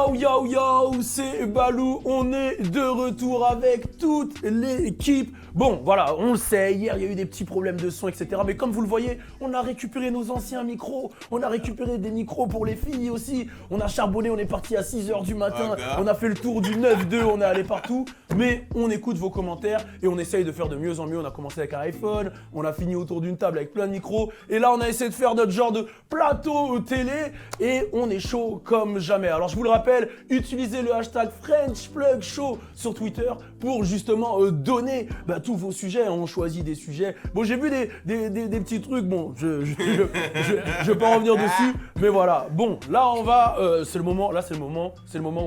Yo yo yo, c'est Balou, on est de retour avec toute l'équipe. Bon voilà, on le sait, hier il y a eu des petits problèmes de son, etc. Mais comme vous le voyez, on a récupéré nos anciens micros, on a récupéré des micros pour les filles aussi. On a charbonné, on est parti à 6h du matin, on a fait le tour du 9-2, on est allé partout. Mais on écoute vos commentaires et on essaye de faire de mieux en mieux. On a commencé avec un iPhone, on a fini autour d'une table avec plein de micros. Et là on a essayé de faire notre genre de plateau télé et on est chaud comme jamais. Alors je vous le rappelle, utilisez le hashtag FrenchPlugShow sur Twitter pour justement donner tous vos sujets. On choisit des sujets. Bon, j'ai vu des petits trucs. Bon, je vais pas revenir dessus, mais voilà. Bon, là on va. C'est le moment. Là c'est le moment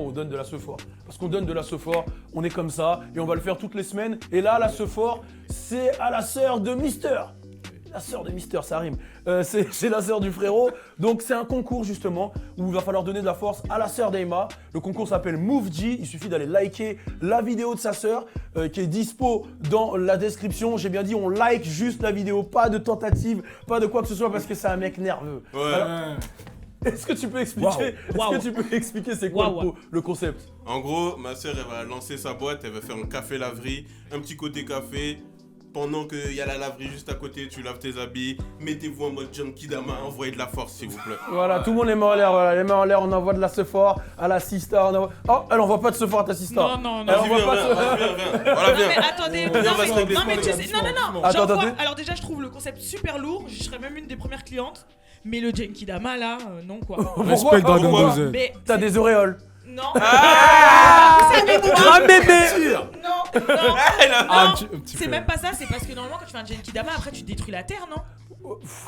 où on donne de la sephore. Parce qu'on donne de la sephore, on est comme ça et on va le faire toutes les semaines. Et là, la sephore, c'est à la sœur de Mister. La sœur de Mister, ça rime. C'est la sœur du frérot. Donc c'est un concours justement où il va falloir donner de la force à la sœur d'Emma. Le concours s'appelle MoveG. Il suffit d'aller liker la vidéo de sa sœur qui est dispo dans la description. J'ai bien dit, on like juste la vidéo, pas de tentative, pas de quoi que ce soit parce que c'est un mec nerveux. Ouais. Alors, est-ce que tu peux expliquer c'est quoi le concept? En gros, ma sœur, elle va lancer sa boîte, elle va faire un café laverie, un petit côté café. Pendant qu'il y a la laverie juste à côté, tu laves tes habits, mettez-vous en mode Junkie Dama, envoyez de la force s'il vous plaît. Voilà, tout le monde les mains en l'air, voilà, les mains en l'air, on envoie de la sephore à la sista. Oh, elle envoie pas de sephore à ta sista. Non. Vas-y, viens. Voilà, viens. Mais attendez, non. Attends. Alors déjà, je trouve le concept super lourd. Je serais même une des premières clientes. Mais le Genki Dama là, non quoi. Respect Dragon Ball Z. Mais T'as des auréoles. non. Un bébé. Non. C'est même pas ça. C'est parce que normalement quand tu fais un Genki Dama, après tu détruis la terre, non?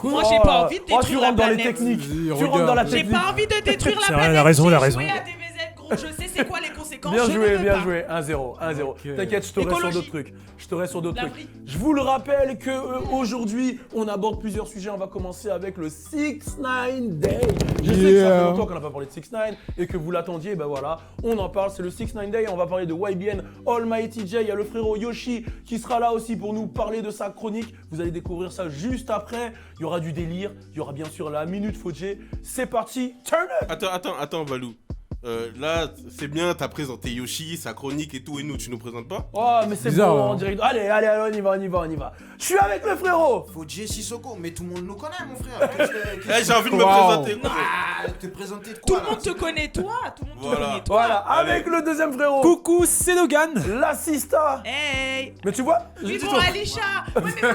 Moi j'ai pas envie de détruire tu la rentres dans les planète. techniques. Vas-y, Tu rentres dans la J'ai technique. pas envie de détruire la C'est vrai, planète. elle a raison, elle a J'ai raison. joué à DBZ, gros. Je sais c'est quoi les conséquences. Bien je joué, ne veux bien pas. joué. 1-0. Ok. T'inquiète, je t'aurai sur Écologie. d'autres trucs. La vie. Je vous le rappelle que aujourd'hui, on aborde plusieurs sujets. On va commencer avec le 6ix9ine Day. Je sais que ça fait longtemps qu'on n'a pas parlé de 6ix9ine et que vous l'attendiez. Ben voilà, on en parle. C'est le 6ix9ine Day. On va parler de YBN Almighty J. Il y a le frérot Yoshi qui sera là aussi pour nous parler de sa chronique. Vous allez découvrir ça juste après. Il y aura du délire. Il y aura bien sûr la Minute Fauché. C'est parti, turn up. Attends, Valou. Là, c'est bien, t'as présenté Yoshi, sa chronique et tout, et nous, tu nous présentes pas? Oh, mais c'est Bizarre, bon, hein. en direct. Allez, on y va. Je suis avec le frérot. Fauché Sissoko, mais tout le monde nous connaît, mon frère. J'ai envie de me Wow. présenter. Te présenter de Tout quoi le monde te connaît toi. Tout le monde te Voilà. connaît toi. Voilà, avec le deuxième frérot. Coucou, c'est Logan. L'assista. Hey. Mais tu vois, Oui, dis bon, toi. Alisha. Ouais, mais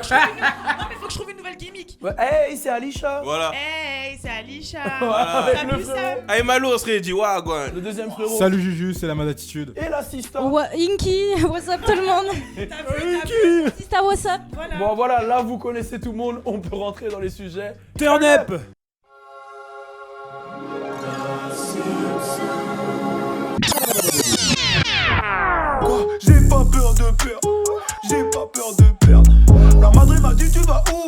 faut que je trouve une nouvelle gimmick. Ouais, hey, c'est Alisha. Voilà. Hey, c'est Alisha. Avec T'as le vu ça? frérot. Hey Malo, on serait dit Wagwan. Le deuxième frérot. Salut Juju, c'est la mode attitude. Et l'assistant. Inky, what's up tout le monde? T'as vu? Sista, what's up? Voilà. Bon voilà, là vous connaissez tout le monde, on peut rentrer dans les sujets. Turn up. J'ai pas peur de perdre. J'ai pas peur de perdre. La madre m'a dit tu vas où?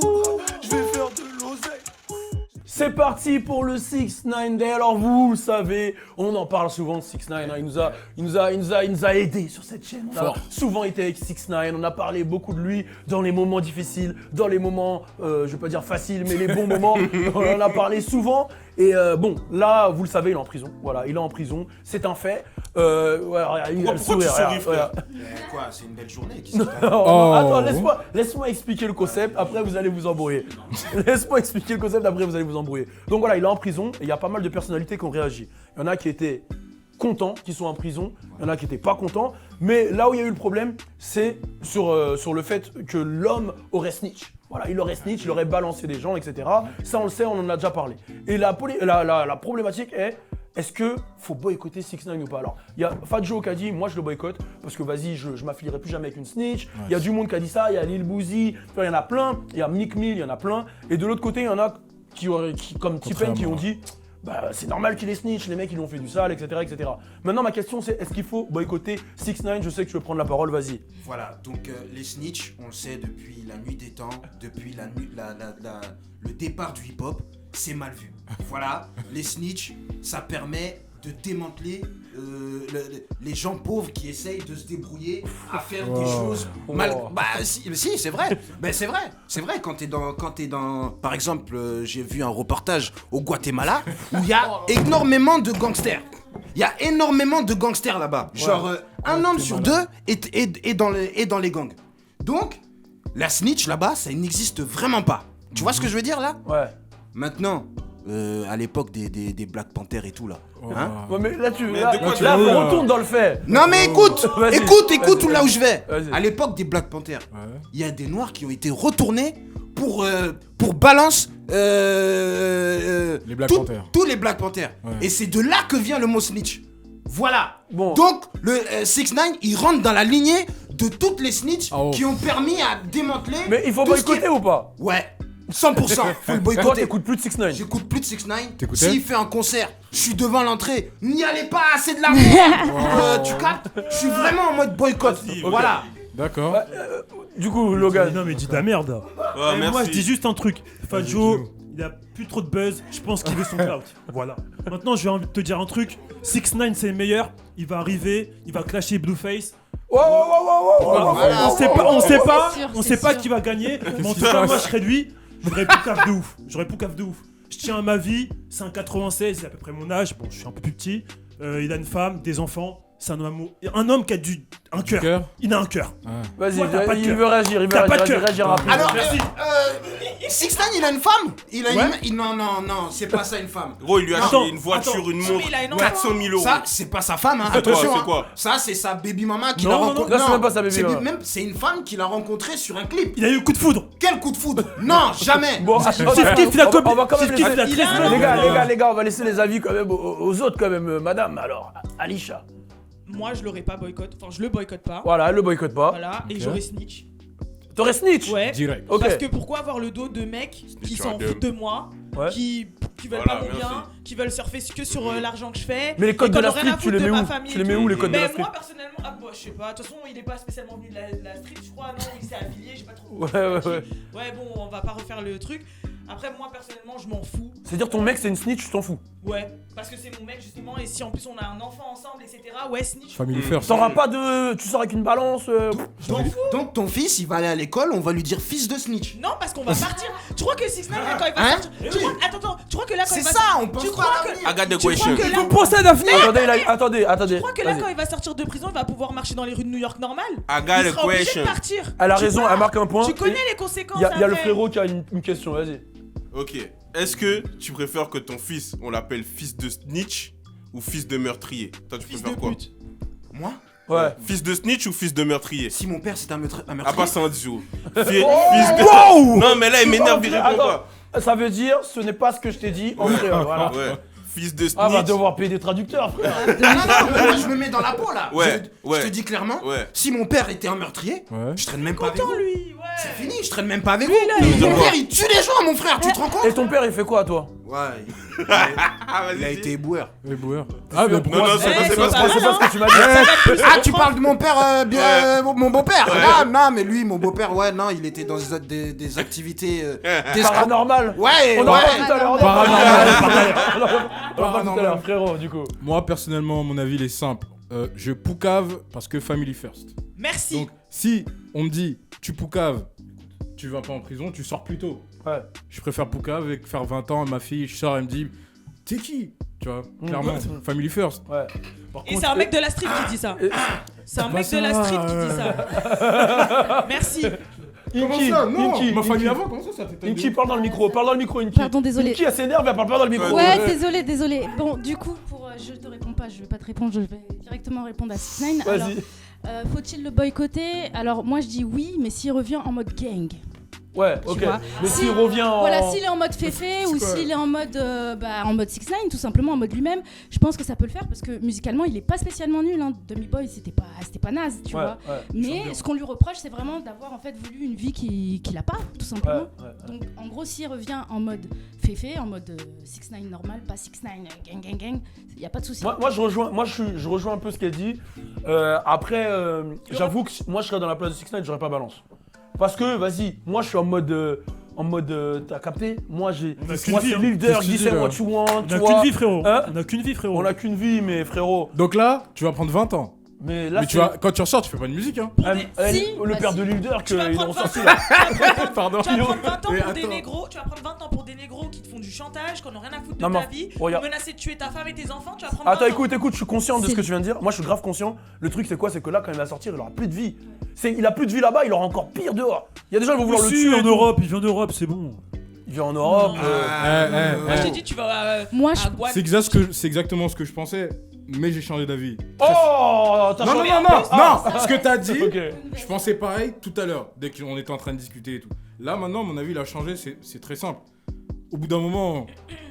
Je vais faire de l'oseille. C'est parti pour le 6ix9ine Day. Alors vous le savez, on en parle souvent de 6ix9ine. Hein. Il nous a aidés sur cette chaîne. On a souvent été avec 6ix9ine. On a parlé beaucoup de lui dans les moments difficiles, dans les moments, je vais pas dire faciles, mais les bons moments. On en a parlé souvent. Et bon, là, vous le savez, il est en prison. Voilà, il est en prison. C'est un fait. Voilà, il a le Pourquoi tu sourire. souris, frère? Quoi, c'est une belle journée. Attends, laisse-moi expliquer le concept, après vous allez vous embrouiller. Laisse-moi expliquer le concept, après vous allez vous embrouiller. Donc voilà, il est en prison et il y a pas mal de personnalités qui ont réagi. Il y en a qui étaient contents, qui sont en prison, il y en a qui étaient pas contents, mais là où il y a eu le problème, c'est sur le fait que l'homme aurait snitch. Voilà, il aurait snitch, il aurait balancé des gens, etc. Ça on le sait, on en a déjà parlé. Et la problématique est-ce que faut boycotter 6ix9ine ou pas? Alors, il y a Fat Joe qui a dit, moi je le boycotte, parce que vas-y, je m'affilierai plus jamais avec une snitch. Il y a du monde qui a dit ça, il y a Lil Boozy, il y en a plein, il y a Meek Mill, il y en a plein. Et de l'autre côté, il y en a qui comme T-Pain, qui ont dit, bah c'est normal qu'il est snitch, les mecs ils ont fait du sale, etc., etc. Maintenant ma question c'est, est-ce qu'il faut boycotter 6ix9ine? Je sais que tu veux prendre la parole, vas-y. Voilà, donc les snitch, on le sait depuis la nuit des temps, depuis le départ du hip-hop, c'est mal vu. Voilà, les snitch, ça permet de démanteler les gens pauvres qui essayent de se débrouiller à faire des choses mal. Bah si, c'est vrai. Ben c'est vrai. Quand t'es dans, par exemple, j'ai vu un reportage au Guatemala où il y a énormément de gangsters. Il y a énormément de gangsters là-bas. Genre, un homme sur deux est dans les gangs. Donc, la snitch là-bas, ça n'existe vraiment pas. Tu vois ce que je veux dire là? Ouais. Maintenant, à l'époque des Black Panther et tout là. Hein? Ouais, mais là, Mais de quoi tu là, veux, on retourne dans le fait. Non mais écoute, Vas-y, écoute vas-y. là où je vais. Vas-y. À l'époque des Black Panther, Ouais. il y a des noirs qui ont été retournés pour balance Les Black Panthers. tous les Black Panthers. Ouais. Et c'est de là que vient le mot snitch. Voilà. Bon. Donc le 6ix9ine, il rentre dans la lignée de toutes les snitches Oh. qui ont permis à démanteler. Mais il faut tout ce qui boycotter est- ou pas? Ouais. 100%. Faut le Toi, boycotter. t'écoutes plus de 6ix9ine. J'écoute plus de 6ix9ine. T'écoutais S'il fait un concert, je suis devant l'entrée. N'y allez pas, c'est de la merde. Tu captes? Je suis vraiment en mode boycott. Vas-y, Voilà. D'accord. Du coup, Logan. Non mais dis de la merde. Ouais, Et moi merci. je dis juste un truc. Fadjo, il a plus trop de buzz. Je pense qu'il veut son clout. Voilà. Maintenant j'ai envie de te dire un truc. 6ix9ine c'est le meilleur. Il va arriver, il va clasher Blueface. Wow, wow, wow, wow, wow, wow, Voilà. On sait pas, on sait pas, C'est sûr, on c'est sait pas sûr. qui va gagner. Mais en qui tout se cas passe moi je serais lui. J'aurais poucave de ouf. J'aurais poucave de ouf. Je tiens à ma vie. C'est un 96, c'est à peu près mon âge. Bon, je suis un peu plus petit. Il a une femme, des enfants. C'est un homme qui a un cœur. Cœur. Il a un cœur. Vas-y, Toi, t'as pas de il cœur. veut réagir, il veut T'as pas de réagir, cœur. réagir rapidement. Alors, Merci. 6ix9ine, il a une femme? Il a Ouais. non, c'est pas ça une femme. Gros, il lui a Attends, acheté une voiture, attends. une Oui, mais montre, il a une 400 000 euros. Ça, c'est pas sa femme, hein. C'est quoi, Attention. c'est hein. quoi Ça, c'est sa baby mama qui Non, l'a non, non. rencontré. Là, c'est même pas sa baby mama. C'est une femme qu'il a rencontrée sur un clip. Il a eu un coup de foudre. Quel coup de foudre? Non, jamais. Bon, Fif-Kif, il a copié. on va quand même Fif-Kif, il a laisser... triste. Les gars, on va laisser les avis quand même aux autres quand même, madame. Alors, Alisha. Moi, je l'aurais pas boycott. Enfin, je le boycotte pas. Voilà, elle le boycotte pas. Voilà, et j'aurais snitch. T'aurais snitch. Ouais. Direct. Ok. Parce que pourquoi avoir le dos de mecs qui Snitch s'en on them. foutent de moi, Ouais. qui veulent Voilà, pas mon merci. bien, qui veulent surfer que sur l'argent que je fais. Mais les codes et de qu'on la aurait rien street, à tu les foutre mets de où? ma famille Tu les et mets tout. où les codes de la Mais street? moi personnellement, je sais pas. De toute façon, il est pas spécialement venu de la street, je crois. Non, il s'est affilié, j'ai pas trop. Ouais. Ouais, bon, on va pas refaire le truc. Après, moi personnellement, je m'en fous. C'est-à-dire ton mec c'est une snitch, tu t'en fous. Ouais, parce que c'est mon mec justement, et si en plus on a un enfant ensemble, etc. Ouais, snitch. Family first. T'auras pas de... Tu sors avec une balance Je m'en fous. Donc ton fils, il va aller à l'école, on va lui dire fils de snitch. Non, parce qu'on va partir. Tu crois que 6ix9ine, là, quand il va Hein sortir. Attends, tu crois que là, quand C'est il va ça, sortir- on pense tu pas crois à que- l'avenir. I got the tu crois question. que là- Vous pensez à l'avenir. Attendez. Tu crois que là, Vas-y. quand il va sortir de prison, il va pouvoir marcher dans les rues de New York normales? I got Il a sera obligé question. de partir. Elle a Tu raison, vois, elle marque un point. Tu connais Et les conséquences. Il y a le après. frérot qui a une question, vas-y. Ok. Est-ce que tu préfères que ton fils, on l'appelle fils de snitch ou fils de meurtrier? Toi, tu Fils de préfères quoi? pute. Moi, Ouais. Fils de snitch ou fils de meurtrier? si mon père c'est un meurtrier. Ah, pas ça, fils de. Non, mais là, il m'énerve, il répond pas. Attends, ça veut dire, ce n'est pas ce que je t'ai dit en créole, voilà. Ouais. Fils de Ah, va snitch. devoir payer des traducteurs, frère. Non, je me mets dans la peau là. Ouais, Je ouais. te dis clairement, Ouais. si mon père était un meurtrier, Ouais. je traîne même pas avec Content vous. lui, ouais. C'est fini, je traîne même pas avec vous. là, il- Mon père il tue les gens, mon frère, tu te rends Et compte? ton père, il fait quoi, toi? Ouais, Ah, vas-y. il a été éboueur. Les boueurs. Ah, mais Non, pourquoi non, Ouais, c'est pas c'est ce pas que mal, C'est pas ce que tu m'as dit. Ah, tu parles de mon père, mon beau-père. Ah, non, mais lui, mon beau-père, ouais, non, il était dans des activités Paranormal. Ouais, On en ouais. parle tout à l'heure. On en parle tout à l'heure, frérot, du coup. Moi, personnellement, mon avis, il est simple. Je poucave parce que family first. Merci. Donc, si on me dit, tu poucaves, tu vas pas en prison, tu sors plus tôt. Ouais. Je préfère poucave et faire 20 ans, ma fille, je sors, elle me dit, t'es qui? Tu vois, clairement, family first. Ouais. Par Et contre, c'est un mec de la street qui dit ça. C'est un pas mec de la ça, street qui dit ça. Merci. Inky, ma famille Inky. avant, comment ça Inky, parle dans le micro, Inky. Pardon, désolé. Inky, elle s'énerve, elle parle pas dans le micro. Ouais, désolé. Bon, du coup, je te réponds pas, je vais pas te répondre, je vais directement répondre à 6ix9ine. Alors, Vas-y. faut-il le boycotter? Alors, moi je dis oui, mais s'il revient en mode gang. Ouais, Tu ok. vois. Mais s'il revient en... Voilà, s'il est en mode féfé ou s'il est en mode 6ix9ine, tout simplement en mode lui-même, je pense que ça peut le faire parce que musicalement il est pas spécialement nul. Hein. Dummy Boy c'était pas naze, tu vois. Ouais. Mais ce qu'on lui reproche, c'est vraiment d'avoir en fait voulu une vie qu'il a pas, tout simplement. Ouais. Donc en gros, s'il revient en mode féfé, en mode 6ix9ine normal, pas 6ix9ine gang, y a pas de souci. Moi, je rejoins un peu ce qu'elle dit. Après, j'avoue que moi, je serais dans la place de 6ix9ine, j'aurais pas balance. Parce que, vas-y, moi, je suis en mode, t'as capté? Moi, On a qu'une moi, vie, c'est hein. leader, Qu'est-ce que tu dis dis, là? what you want, On tu a vois. qu'une vie, frérot. Hein On a qu'une vie, frérot. On a qu'une vie, mais frérot. Donc là, tu vas prendre 20 ans. Mais là, Mais tu vois, quand tu ressors, tu fais pas de musique, hein. Si, le bah père si. de Lilder Tu vas qu'ils ont prendre 20 sorti ans. là. Pardon. Tu vas prendre 20 ans Mais pour des attends. négros. Tu vas prendre 20 ans pour des négros qui te font du chantage, qui n'ont rien à foutre de Non, ta mais vie, regarde. menacer de tuer ta femme et tes enfants. Tu vas prendre 20 Attends, ans. écoute, je suis conscient de ce que tu viens de dire. Moi, je suis grave conscient. Le truc, c'est quoi? C'est que là, quand il va sortir, il aura plus de vie. Il a plus de vie là-bas, il aura encore pire dehors. Il y a des gens qui vont vouloir le Si, tuer. en et tout. Europe, il vient d'Europe, c'est bon. Il vient en Europe. Moi, je t'ai dit, tu vas Moi, je- à Guan. C'est exactement ce que je pensais, mais j'ai changé d'avis. Oh, t'as Non, changé. non, ce que t'as dit, Ok. je pensais pareil tout à l'heure, dès qu'on était en train de discuter et tout. Là, maintenant, mon avis, il a changé, c'est très simple. Au bout d'un moment,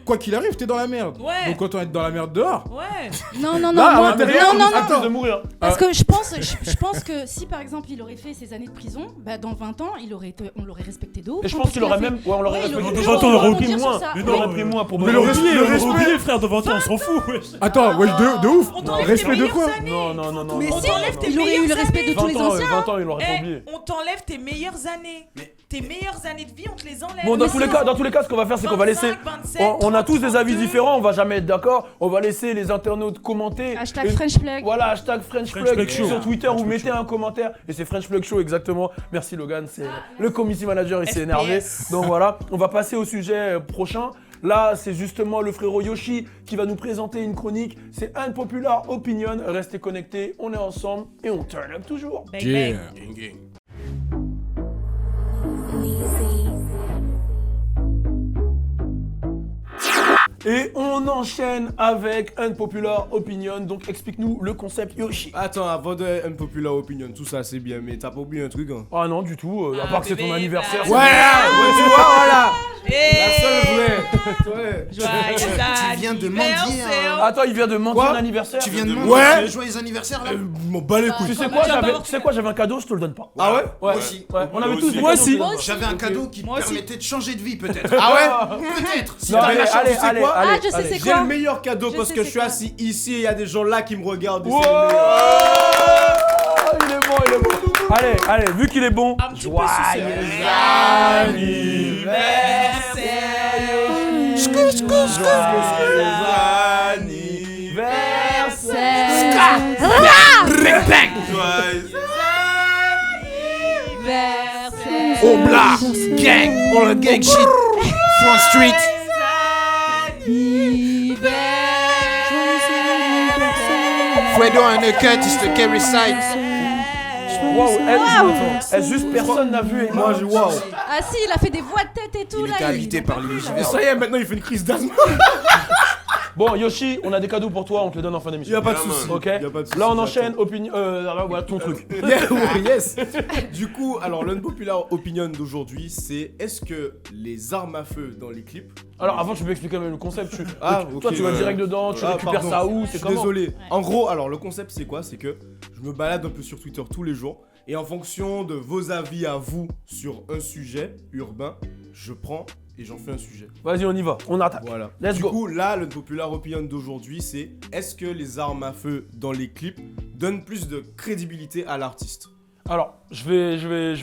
quoi qu'il arrive, t'es dans la merde. Ouais. Donc autant être dans la merde dehors. Ouais. Non, non, non, Là, à moi- l'intérieur, non, non, non. Attends, de mourir. Parce que je pense que si par exemple il aurait fait ses années de prison, bah dans 20 ans, on l'aurait respecté de ouf. Et je hein, pense parce qu'il aurait a même. Ouais, on l'aurait Ouais, il respecté. aurait Dans 20 ans, on aurait pris rebondir sur moins. ça. Mais Il non, aurait pris moins pour mais me le remettre. respect, le respect. Oubliez, frère, de 20 ans, on s'en fout, wesh. Attends, wesh, de ouf. On t'enlève Respect tes de quoi meilleures années. Non, non, non, non. Mais non, si, non, enlève non, tes non. il aurait eu le meilleures respect de tous les 20 ans, anciens. 20 ans, il aurait pas oublié. On t'enlève tes meilleures années. Tes meilleures années de vie, on te les enlève. Bon, dans Mais tous les cas, ce qu'on va faire, c'est qu'on va laisser. 25, 27, On a tous des avis 32. différents, on va jamais être d'accord. On va laisser les internautes commenter. Hashtag Et- French Plug. Voilà, hashtag French French Plug Plug Show. sur Twitter ou mettez un commentaire. Et c'est French Plug Show exactement. Merci Logan, c'est le community manager, il s'est énervé. Donc voilà, on va passer au sujet prochain. Là, c'est justement le frérot Yoshi qui va nous présenter une chronique. C'est Unpopular Opinion. Restez connectés, on est ensemble et on turn up toujours. Bang, Yeah. bang. Gang, gang. Et on enchaîne avec Unpopular Opinion. Donc explique-nous le concept Yoshi. Attends, avant de Unpopular Opinion, tout ça c'est bien, mais t'as pas oublié un truc, hein? Ah non, du tout, à Ah, part que c'est ton bébé, anniversaire. bah, c'est- Ouais, tu vois, voilà! La Hey. seule vraie! Ouais. Joyeux Tu viens de mentir, anniversaire. Attends, il vient de mentir Quoi l'anniversaire. Tu viens de Ouais. demander joyeux anniversaire là M'en bats les couilles. Tu sais Bah, quoi, tu vas pas tu sais quoi, j'avais un cadeau, je te le donne pas. Ah ouais? Ouais, Moi aussi. Ouais, on avait Moi tous aussi. des Moi cadeaux, aussi. je te le donne pas. J'avais un cadeau qui Moi aussi. permettait de changer de vie peut-être. Ah ouais? Peut-être. Si Non, t'as allez, la chance, allez, tu sais allez, quoi allez, Ah, je sais allez. c'est J'ai quoi. le meilleur cadeau Je parce sais que c'est je suis quoi. assis ici et il y a des gens là qui me regardent. et Wow, c'est le meilleur. il est bon, il est bon. Allez, allez, vu qu'il est bon, Un petit peu joyeux anniversaire. Oh blah, gang, all the gang shit. Front Street. Fredo and the cut is the carry side. Wow, juste personne n'a vu. Moi je wow. Ah si, il a fait des voix de tête et tout Il là. était habité par l'univers. Ça y est, maintenant il fait une crise d'asthme. Bon, Yoshi, on a des cadeaux pour toi, on te les donne en fin Y d'émission. a pas de Yeah, soucis. Ok. Y a pas de soucis, Là, on j'attends. enchaîne. Opinion. Voilà ton truc. Yes. Du coup, alors l'unpopular opinion d'aujourd'hui, c'est est-ce que les armes à feu dans les clips. Alors, avant, tu peux expliquer même le concept. Ah, Toi, ok, tu vas ouais. direct dedans, tu Ah, récupères pardon. ça où Je C'est suis comment désolé. En gros, alors le concept c'est quoi? C'est que je me balade un peu sur Twitter tous les jours et en fonction de vos avis à vous sur un sujet urbain, je prends et j'en fais un sujet. Vas-y, on y va. On attaque. Voilà. Let's du go. coup, là, le popular opinion d'aujourd'hui, c'est est-ce que les armes à feu dans les clips donnent plus de crédibilité à l'artiste? Alors, je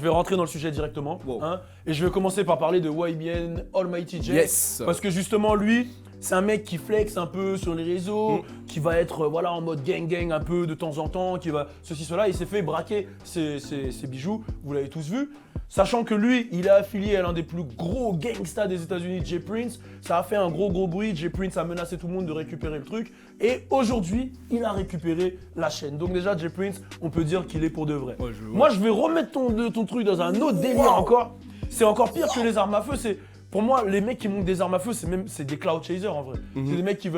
vais rentrer dans le sujet directement. Wow. Hein, et je vais commencer par parler de YBN Almighty J. Yes. Parce que justement, lui, c'est un mec qui flex un peu sur les réseaux, qui va être voilà, en mode gang un peu de temps en temps, qui va ceci, cela. Il s'est fait braquer ses bijoux, vous l'avez tous vu. Sachant que lui, il est affilié à l'un des plus gros gangsters des États-Unis, Jay Prince. Ça a fait un gros bruit. Jay Prince a menacé tout le monde de récupérer le truc. Et aujourd'hui, il a récupéré la chaîne. Donc déjà, Jay Prince, on peut dire qu'il est pour de vrai. Ouais, Moi, je vais remettre ton truc dans un autre délire encore. C'est encore pire que les armes à feu. Pour moi, les mecs qui montent des armes à feu, c'est des cloud chasers en vrai. C'est des mecs qui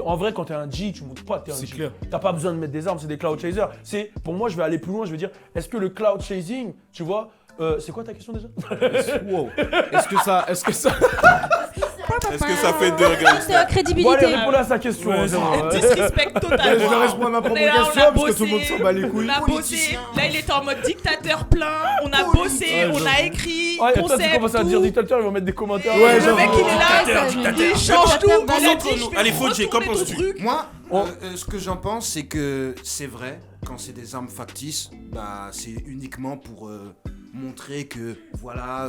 en vrai, quand t'es un G, tu montes pas, t'es un C'est G. clair. T'as pas besoin de mettre des armes, c'est des cloud chasers. Pour moi, je vais aller plus loin, je vais dire, est-ce que le cloud chasing, tu vois, c'est quoi ta question déjà? Wow. Est-ce que ça Est-ce que ça fait deux C'est la gangsters? Bon, allez, crédibilité. répondez à sa question. Ouais, c'est c'est bon. Disrespect total. Je vais répondre à ma propre On est là, on question a parce que tout le monde bossé, s'en bat les couilles. On a bossé. Là, il était en mode dictateur plein. On a bossé, on a écrit. Ouais, et toi, tu concept, commences à dire tout. dictateur, ils vont mettre des commentaires. Ouais, Le j'avoue. mec, il est là, il change tout. Dictateur, Il a dit, dictateur. je vais Allez, Fauji, qu'en retourner ton penses-tu? truc. Moi, Oh. ce que j'en pense, c'est que c'est vrai, quand c'est des armes factices, bah, c'est uniquement pour montrer que, voilà,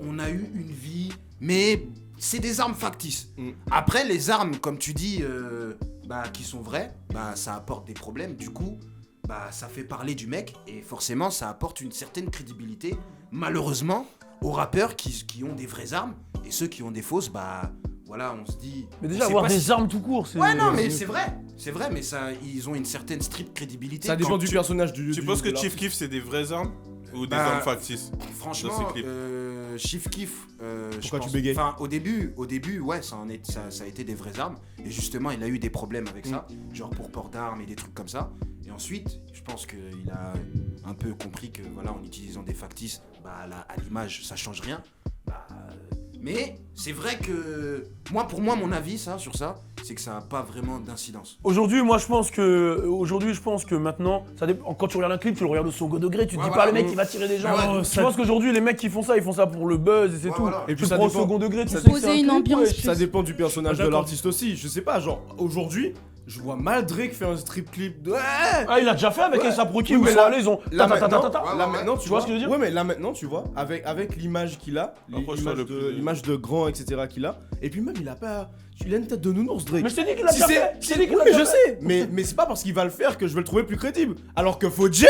on a eu une vie, mais c'est des armes factices. Après, les armes, comme tu dis, qui sont vraies, ça apporte des problèmes. Du coup, ça fait parler du mec et forcément, ça apporte une certaine crédibilité, malheureusement, aux rappeurs qui ont des vraies armes et ceux qui ont des fausses, voilà, on se dit. Mais déjà, avoir des armes tout court, c'est. Ouais, non, mais c'est vrai, mais ils ont une certaine stricte crédibilité. Ça dépend du personnage du. Tu penses que Chief Keef, c'est des vraies armes ou des armes factices? Franchement, Chief Keef, pourquoi tu bégayes? Enfin, au début, ouais, ça a été des vraies armes. Et justement, il a eu des problèmes avec ça, genre pour port d'armes et des trucs comme ça. Et ensuite, je pense qu'il a un peu compris que, voilà, en utilisant des factices, à l'image, ça change rien. Mais c'est vrai que pour moi, mon avis sur ça, c'est que ça n'a pas vraiment d'incidence. Aujourd'hui, je pense que maintenant, ça dépend. Quand tu regardes un clip, tu le regardes au second degré, tu te dis pas le mec qui va tirer des gens. Je pense qu'aujourd'hui, les mecs qui font ça, ils font ça pour le buzz et c'est tout. Voilà. Et puis tu prends au second degré, tu sais poser que c'est une ambiance. Ça dépend du personnage de l'artiste aussi. Je sais pas, genre aujourd'hui, je vois mal Drake faire un strip clip de. Ah, il a déjà fait avec A$AP Rocky où ils sont allés, ils ont. Là maintenant, tu vois ce que je veux dire? Ouais, mais là maintenant, tu vois, avec l'image qu'il a, l'image de grand, etc. qu'il a, et puis même il a une tête de nounours, Drake. Mais je t'ai dit qu'il a déjà fait. Je sais, mais c'est pas parce qu'il va le faire que je vais le trouver plus crédible. Alors que Fodje,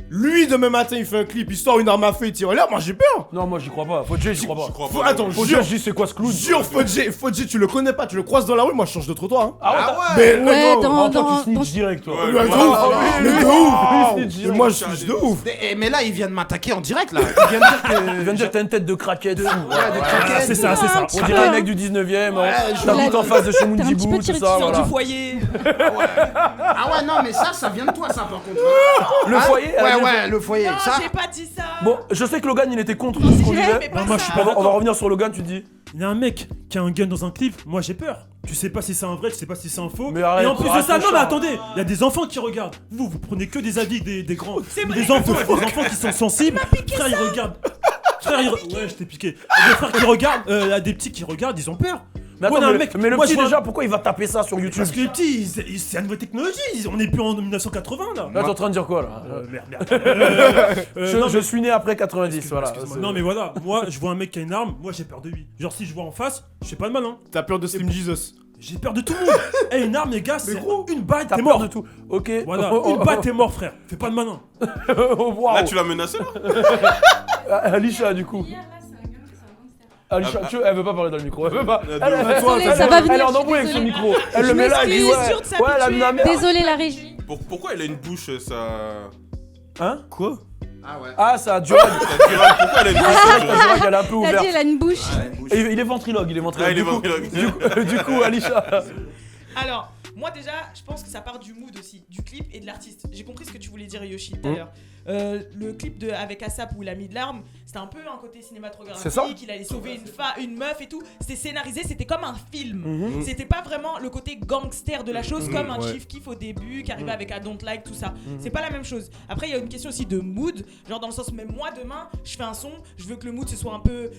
lui demain matin il fait un clip, il sort une arme à feu, il tire l'air, moi j'ai peur. Non, moi j'y crois pas. Fodje, j'y crois pas. Attends, Fodje, je dis c'est quoi ce clown? Jure, Fodje, tu le connais pas, tu le croises dans la rue, moi je change de trottoir. Hein. Ah ouais? Ouais, Toi tu snitch direct, toi. Mais de ouf. Moi je suis de ouf. Mais là, il vient de m'attaquer en direct là. Il vient de dire que t'as une tête de craquette. C'est ça. On dirait un mec du 19ème. T'habites en face de chez Moundibou, tout ça. Du foyer. Ah ouais, non, mais ça vient de toi, ça par contre. Le foyer? Ouais, le foyer. Non, Ça. j'ai pas dit ça. Bon, je sais que Logan il était contre tout ce qu'on disait. Mais pas moi, je ça. suis pas On va revenir sur Logan, tu dis. Il y a un mec qui a un gun dans un clip, moi j'ai peur. Tu sais pas si c'est un vrai, tu sais pas si c'est un faux. Mais arrête, et en plus de arrête ça, ton non mais char. attendez, il y a des enfants qui regardent. Vous prenez que des avis des grands. C'est Des vrai. enfants qui sont sensibles. Frère, ils regardent. Frère, ouais, je t'ai piqué. Des frères qui regardent, des petits qui regardent, ils ont peur. Mais attends, Ouais, un mais, mec, mais le moi, petit je vois- déjà, pourquoi il va taper ça sur YouTube? Parce que les petits, c'est la nouvelle technologie. On est plus en 1980 là. Là t'es en train de dire quoi là? Merde. Je suis né après 90, voilà. Excuse-moi. Non mais voilà, moi je vois un mec qui a une arme, moi j'ai peur de lui. Genre si je vois en face, je fais pas de mal hein. T'as peur de Slim Jesus. J'ai peur de tout le monde. Eh une arme les gars, c'est gros, une balle, T'as t'es peur mort. de tout. Ok. Voilà, une balle t'es mort frère. Fais pas de malin. Waouh. Là, tu l'as menacé là? Alicia du coup. Alicia, elle veut pas parler dans le micro, elle veut pas. Désolée, ça va venir, Elle est en je suis embrouille avec son désolée. micro. Elle le met là, elle dit m'excuse, ouais. dur de s'habituer. Ouais, la mère. Désolée la régie. Pourquoi elle a une bouche, ça. Hein? Quoi? Ah ouais. Ah, ça a duré. Pourquoi elle a une bouche ça, Durag Elle est un peu Elle a ouverte. dit elle a une bouche. Et il est ventriloque, il est ventriloque. Ah, il est Du coup- ventriloque. Du coup, Alicia. Alors, moi déjà, je pense que ça part du mood aussi, du clip et de l'artiste. J'ai compris ce que tu voulais dire, Yoshi, tout à l'heure. Le clip avec A$AP où il a mis de l'arme, c'était un peu un côté cinématographique. C'est ça. Il allait sauver une meuf et tout. C'était scénarisé, c'était comme un film. Mhm. C'était pas vraiment le côté gangster de la chose, comme un ouais. Chief Keef au début qui arrivait avec I Don't Like, tout ça. C'est pas la même chose. Après, il y a une question aussi de mood, genre dans le sens, même moi demain, je fais un son, je veux que le mood ce soit un peu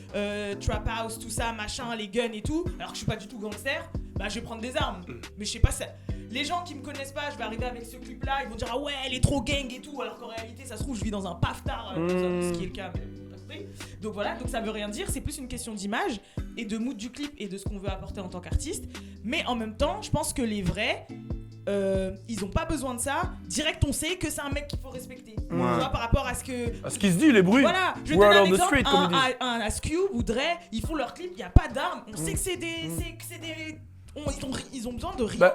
trap house, tout ça, machin, les guns et tout, alors que je suis pas du tout gangster. Bah je vais prendre des armes, mais je sais pas ça. Les gens qui me connaissent pas, je vais arriver avec ce clip là, ils vont dire ah ouais elle est trop gang et tout, alors qu'en réalité ça se trouve je vis dans un paftard, ce qui est le cas. Mais t'as compris. Donc voilà, donc ça veut rien dire, c'est plus une question d'image et de mood du clip et de ce qu'on veut apporter en tant qu'artiste. Mais en même temps, je pense que les vrais, ils ont pas besoin de ça. Direct on sait que c'est un mec qu'il faut respecter. Tu vois par rapport à ce que. À ce qui se dit, les bruits. Voilà, je Word donne un on the exemple, street, comme ils disent. un Ice Cube ou Dre, ils font leur clip, il y a pas d'armes, on sait que c'est des, ils ont besoin de rien.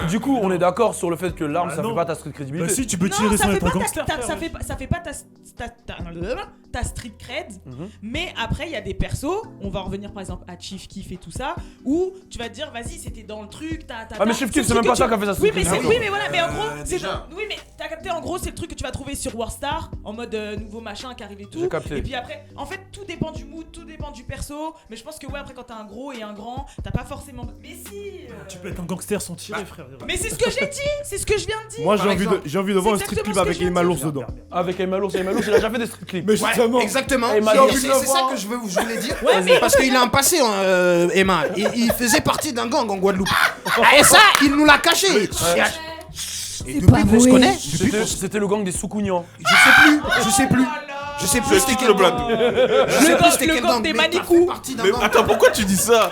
Du coup, on est d'accord sur le fait que l'arme, Bah ça non. fait pas ta street crédibilité. Bah si tu peux Non, tirer ça sans fait être un pas gangster. ça fait pas ta street cred, mais après il y a des persos, on va revenir par exemple à Chief Keef et tout ça, où tu vas te dire vas-y c'était dans le truc, Ah, mais Chief Keef, c'est même pas ça qu'a fait sa street Oui mais, cred. oui mais voilà, mais en gros, c'est déjà. oui mais t'as capté, en gros c'est le truc que tu vas trouver sur Warstar, en mode nouveau machin qui arrive et tout, J'ai capté. et puis après, en fait tout dépend du mood, tout dépend du perso, mais je pense que ouais après quand t'as un gros et un grand, t'as pas forcément... Mais si Tu peux être un gangster sans tirer frère. Mais c'est ce que j'ai dit, c'est ce que je viens de dire. Moi Par exemple. j'ai envie de voir un C'est strip clip exactement ce avec que je Emma viens de Lours dire. dedans. Avec Emma Lours, il a déjà fait des street clips. Mais justement. Exactement. Emma C'est Lours. c'est ça que je voulais dire. Parce qu'il a un passé, Emma. Il faisait partie d'un gang en Guadeloupe. Et ça, il nous l'a caché. Et depuis pas qu'on se vrai. connaît, C'était le gang des Soukougnans. je sais plus C'est c'était qui quel le gang. blague? Je sais plus c'était le quel gang gang. des mais t'as Manicous. fait partie d'un Mais gang. attends, pourquoi tu dis ça?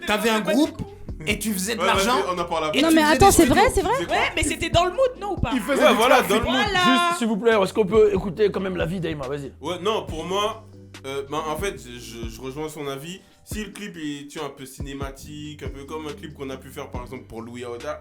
T'avais un groupe et tu faisais de Ouais, l'argent. vas-y, on en parle après. Et Non tu mais faisais attends, des c'est vrai, studios. c'est vrai. Ouais, mais c'était dans le mood, non ou pas? Il faisait Ouais, du voilà, trafic. dans le mood. Voilà. Juste, s'il vous plaît, est-ce qu'on peut écouter quand même l'avis d'Aïma? Vas-y. Ouais, non, pour moi, en fait, je rejoins son avis. Si le clip est tu vois, un peu cinématique, un peu comme un clip qu'on a pu faire par exemple pour Louis Aoda,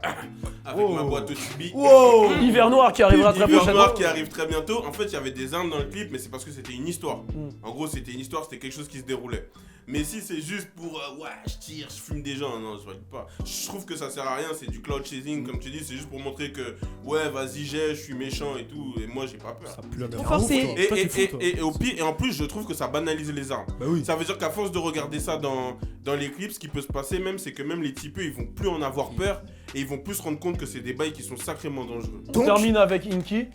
avec ma boîte au chibi. Wow. Hiver noir qui arrivera très Hiver prochainement. noir qui arrive très bientôt. En fait, il y avait des armes dans le clip, mais c'est parce que c'était une histoire. En gros, c'était une histoire, c'était quelque chose qui se déroulait. Mais si c'est juste pour ouais, je tire, je fume des gens, non, je valide pas. Je trouve que ça sert à rien, c'est du cloud chasing, comme tu dis, c'est juste pour montrer que ouais, vas-y, je suis méchant et tout, et moi j'ai pas peur. Ça pue la merde. Trop forcé. Et, Toi, t'es fou, toi. et au pire, et en plus, je trouve que ça banalise les armes. Bah oui. Ça veut dire qu'à force de regarder ça dans les clips, ce qui peut se passer même, c'est que même les typeux, ils vont plus en avoir peur et ils vont plus se rendre compte que c'est des bails qui sont sacrément dangereux. On termine avec Inky.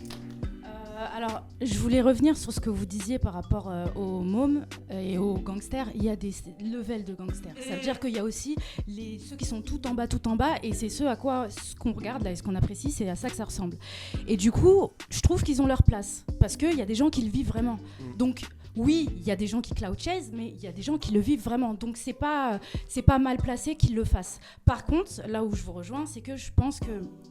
Alors, je voulais revenir sur ce que vous disiez par rapport aux mômes et aux gangsters. Il y a des levels de gangsters. Ça veut dire qu'il y a aussi ceux qui sont tout en bas, et c'est ce qu'on regarde là et ce qu'on apprécie, c'est à ça que ça ressemble. Et du coup, je trouve qu'ils ont leur place parce qu'il y a des gens qui le vivent vraiment. Donc, oui, il y a des gens qui cloud chase, mais il y a des gens qui le vivent vraiment. Donc, c'est pas mal placé qu'ils le fassent. Par contre, là où je vous rejoins, c'est que je pense que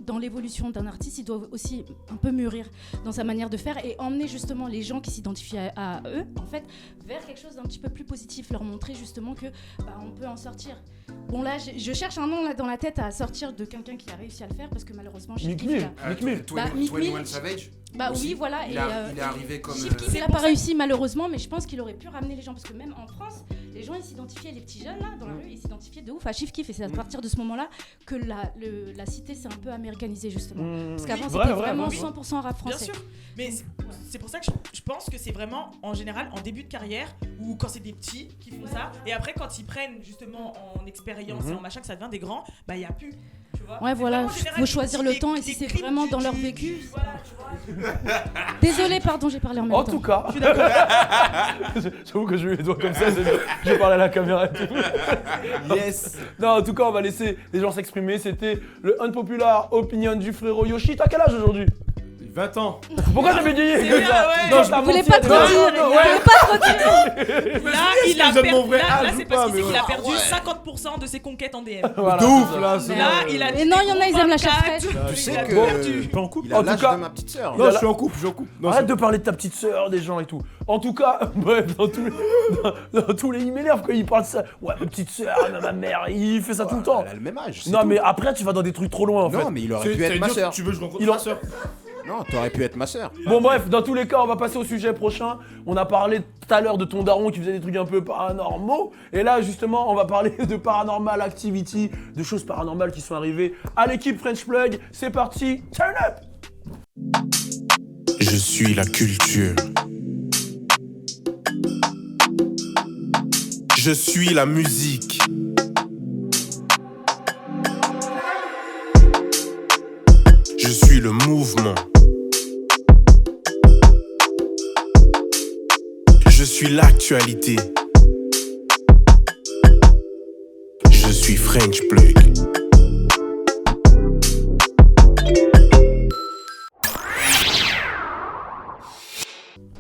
dans l'évolution d'un artiste, il doit aussi un peu mûrir dans sa manière de faire et emmener justement les gens qui s'identifient à eux, en fait, vers quelque chose d'un petit peu plus positif, leur montrer justement que on peut en sortir. Bon là, je cherche un nom là dans la tête à sortir de quelqu'un qui a réussi à le faire parce que malheureusement, j'ai Mick Mill. Mick Mill. Mick Mill. 21 Savage. Bah aussi. oui, voilà. Il est arrivé comme. Il n'a pas réussi malheureusement, mais je pense qu'il aurait pu ramener les gens parce que même en France, les gens ils s'identifiaient, les petits jeunes là dans la rue, ils s'identifiaient de ouf à Chief Keef et c'est à partir de ce moment-là que la cité s'est un peu américanisée justement. Parce qu'avant c'était vraiment 100% rap français. Bien sûr, mais c'est pour ça que je pense que c'est vraiment en général en début de carrière ou quand c'est des petits qui font ça et après quand ils prennent justement en expérience et en machin que ça devient des grands, bah il y a plus. Tu vois, Ouais, voilà, faut choisir le temps et si c'est vraiment dans leur vécu. Désolé, pardon, j'ai parlé en même temps. En tout cas, j'avoue que je mets les doigts comme ça, j'ai parlé à la caméra et tout. Yes. Non, en tout cas, on va laisser les gens s'exprimer. C'était le unpopular opinion du frérot Yoshi. T'as quel âge aujourd'hui? 20 ans. Pourquoi t'as bégayé C'est comme bien, ça? ouais. Non, Vous voulez pas trop dire, vous voulez pas trop dire. Là, il a vous êtes mon perdu. vrai Là, âge c'est ou parce pas, qu'il dit mais qu'il a ouais. perdu 50% de ses conquêtes en DM. Voilà, De ouf c'est ça. là, c'est Là, il a Mais non, il y en a, ils aiment la chair fraîche. Tu sais que. T'es pas en couple? Il a En tout l'âge cas- de ma petite sœur. Non, je suis en couple, Non, Arrête de parler de ta petite sœur, des gens et tout. En tout cas, bref, dans tous les il m'énerve quand il parle de ça. Ouais, ma petite sœur, ma mère, il fait ça tout le temps. Elle a le même âge. c'est Non, tout. mais après, tu vas dans des trucs trop loin en fait. Non, mais il aurait pu être ma sœur. Tu veux que je rencontre Il ma en- sœur? Non, t'aurais pu être ma sœur. Bon bref, dans tous les cas, on va passer au sujet prochain. On a parlé tout à l'heure de ton daron qui faisait des trucs un peu paranormaux. Et là, justement, on va parler de Paranormal Activity, de choses paranormales qui sont arrivées à l'équipe French Plug. C'est parti, turn up! Je suis la culture. Je suis la musique. Je suis le mouvement. Je suis l'actualité. Je suis French Plug.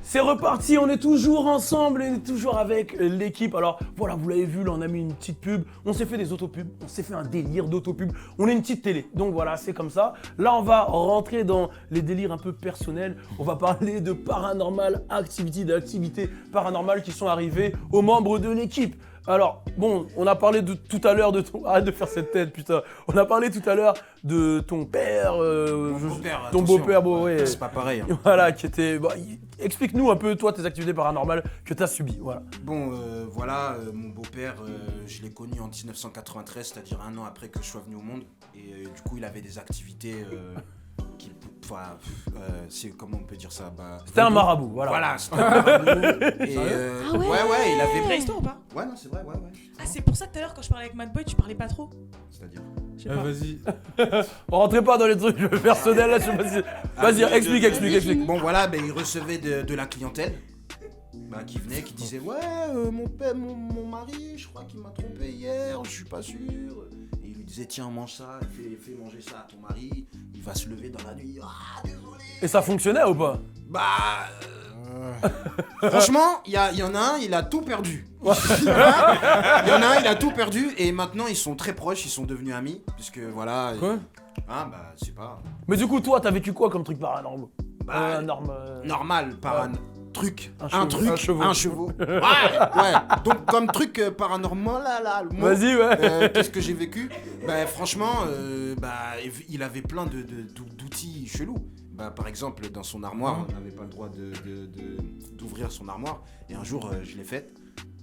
C'est reparti, on est toujours ensemble, on est toujours avec l'équipe. Alors voilà, vous l'avez vu, là on a mis une petite pub, on s'est fait des autopubs, on s'est fait un délire d'autopub, on est une petite télé. Donc voilà, c'est comme ça. Là on va rentrer dans les délires un peu personnels, on va parler de Paranormal Activity, d'activités paranormales qui sont arrivées aux membres de l'équipe. Alors, bon, on a parlé tout à l'heure de ton... Arrête de faire cette tête, putain. On a parlé tout à l'heure de ton père... beau-père, ton attention. beau-père, bon, ouais. C'est pas pareil. Hein. Voilà, qui était... Bah, explique-nous un peu, toi, tes activités paranormales que t'as subies, voilà. Bon, voilà, mon beau-père, je l'ai connu en 1993, c'est-à-dire un an après que je sois venu au monde. Et du coup, il avait des activités qui... Enfin, c'est... Comment on peut dire ça C'était un marabout, voilà. Voilà, c'était un marabout. Et, Ah ouais. ouais, il avait... Vraie histoire ou pas? Ouais, non, c'est vrai, ouais. Ah, c'est pour ça que tout à l'heure quand je parlais avec Madboy, tu parlais pas trop. C'est-à-dire... Je sais pas. Vas-y. Rentrez pas dans les trucs personnels, là, je sais pas si... Vas-y, explique. Bon, voilà, ben, il recevait de la clientèle. Bah, qui venait, qui disait ouais, mon père, mon mari, je crois qu'il m'a trompé hier, je suis pas sûr. Et il lui disait tiens, mange ça, fais manger ça à ton mari, il va se lever dans la nuit. Ah, désolé. Et ça fonctionnait ou pas? Bah, Franchement, il y en a un, il a tout perdu. Il y en a un, il a tout perdu et maintenant ils sont très proches, ils sont devenus amis. Puisque voilà. Quoi Ah bah, je sais pas. Mais du coup, toi, t'as vécu quoi comme truc paranormal Bah, normal, truc, un cheveu. Ouais. Donc comme truc paranormal là. Moi, Vas-y, ouais. qu'est-ce que j'ai vécu? Bah franchement, il avait plein d'outils chelous. Bah, par exemple, dans son armoire, on n'avait pas le droit d'ouvrir son armoire. Et un jour, je l'ai faite.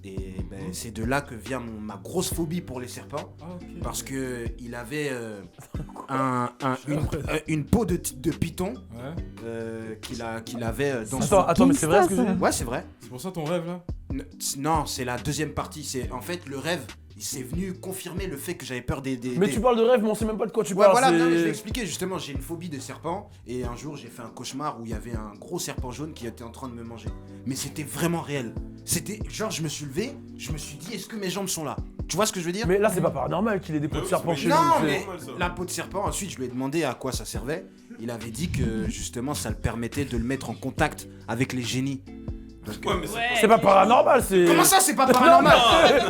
Et c'est de là que vient ma grosse phobie pour les serpents. Parce que il avait une peau de python qu'il avait dans son... Attends, mais c'est vrai ce que j'ai dit? Ouais, c'est vrai. C'est pour ça ton rêve là? Non, c'est la deuxième partie. C'est en fait le rêve. Il s'est venu confirmer le fait que j'avais peur des... Mais tu parles de rêve, mais on sait même pas de quoi tu Ouais, parles. voilà, non, mais je vais expliquer. Justement, j'ai une phobie des serpents. Et un jour, j'ai fait un cauchemar où il y avait un gros serpent jaune qui était en train de me manger. Mais c'était vraiment réel. C'était genre, je me suis levé, je me suis dit, est-ce que mes jambes sont là? Tu vois ce que je veux dire? Mais là, c'est pas paranormal qu'il ait des peaux de serpent chez lui. Non, c'est- mais normal, ça. la peau de serpent, ensuite, je lui ai demandé à quoi ça servait. Il avait dit que justement, ça le permettait de le mettre en contact avec les génies. Donc, Ouais, mais c'est C'est pas paranormal, c'est. comment ça, c'est pas paranormal?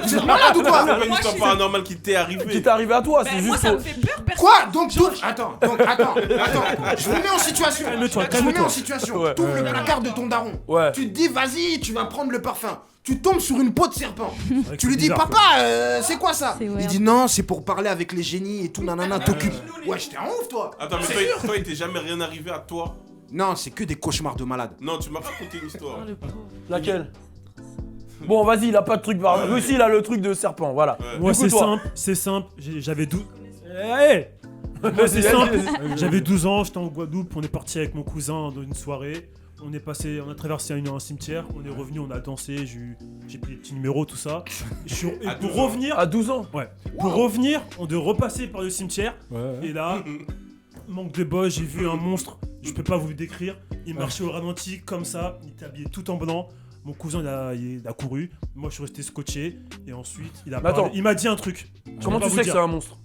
Vous êtes malade ou c'est quoi? pas une Moi, histoire je- paranormale qui t'est arrivée. Qui t'est arrivé à toi, Bah, c'est moi, juste. ça me fait peur, personne. Quoi? Donc, attends. Je vous mets en situation. Calme-toi, Je vous mets calme-toi. en situation. Ouais. T'ouvres le placard de ton daron. Ouais. Tu te dis, vas-y, tu vas prendre le parfum. Tu tombes sur une peau de serpent. vrai que Tu lui c'est dis, bizarre, papa, c'est quoi ça? C'est Il weird. dit, non, c'est pour parler avec les génies et tout, nanana, t'occupes. Ouais, j'étais en ouf, toi. Attends, mais toi, il t'est jamais rien arrivé à toi? Non, c'est que des cauchemars de malade. Non, tu m'as raconté une histoire. Laquelle? Bon, vas-y, il a pas de truc paranormal. Lui aussi, il a le truc de serpent, voilà. Ouais. Moi, Du coup, c'est toi. simple, c'est simple. J'avais 12. Moi, c'est Vas-y, simple. vas-y. J'avais 12 ans, j'étais en Guadeloupe, on est parti avec mon cousin dans une soirée. On a traversé un cimetière, on est revenu, on a dansé, j'ai pris les petits numéros, tout ça. Et À pour 12 ans. revenir, À 12 ans. pour revenir, on devait repasser par le cimetière. Ouais. Et là, manque de bol, j'ai vu un monstre, je peux pas vous le décrire. Il marchait au ralenti comme ça, il était habillé tout en blanc. Mon cousin il a couru, moi je suis resté scotché. Et ensuite, il a Mais attends. parlé. Il m'a dit un truc. Je Comment peux pas tu vous sais que dire. c'est un monstre?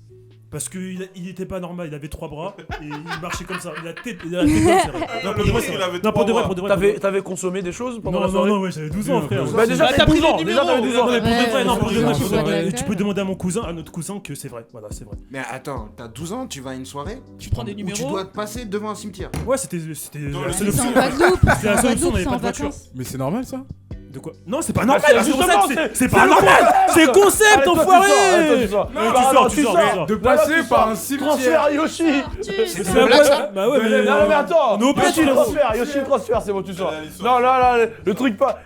Parce qu'il était pas normal, il avait 3 bras et il marchait comme ça. Il a la tête comme ça, c'est vrai. Non, pour de vrai, c'est vrai. Non, pour de vrai, pour de vrai. T'avais consommé des choses pendant la Non, soirée? non, ouais, j'avais 12 ans, frère. Bah déjà, Bah, t'avais t'as pris 12 ans. les Déjà, t'avais 12 ans. Non, mais pour de vrai, non, pour de vrai, tu bois de l'alcool. tu peux demander à notre cousin que c'est vrai. Voilà, c'est vrai. Mais attends, t'as 12 ans, tu vas à une soirée, Tu prends des où tu numéros. dois te passer devant un cimetière. Ouais, c'était Dans la le seule C'est en option. Guadeloupe. C'est la seule option, on avait c'est pas en de voiture. vacances. Mais c'est normal ça? De quoi? Non, c'est pas normal, c'est le justement, concept, c'est c'est pas le normal! C'est le concept, Allez, toi, tu enfoiré! sors, allez, toi, tu sors. Non, Bah, tu alors, sors, tu sors. De Là, passer tu par sors. un cimetière. Transfert Yoshi. C'est C'est une blague, ça? Bah ouais, mais. Non, mais attends. On est au Yoshi petit, là. transfert, Yoshi transfert, c'est bon, tu sors. Allez, allez, sors. Non, là, le truc pas.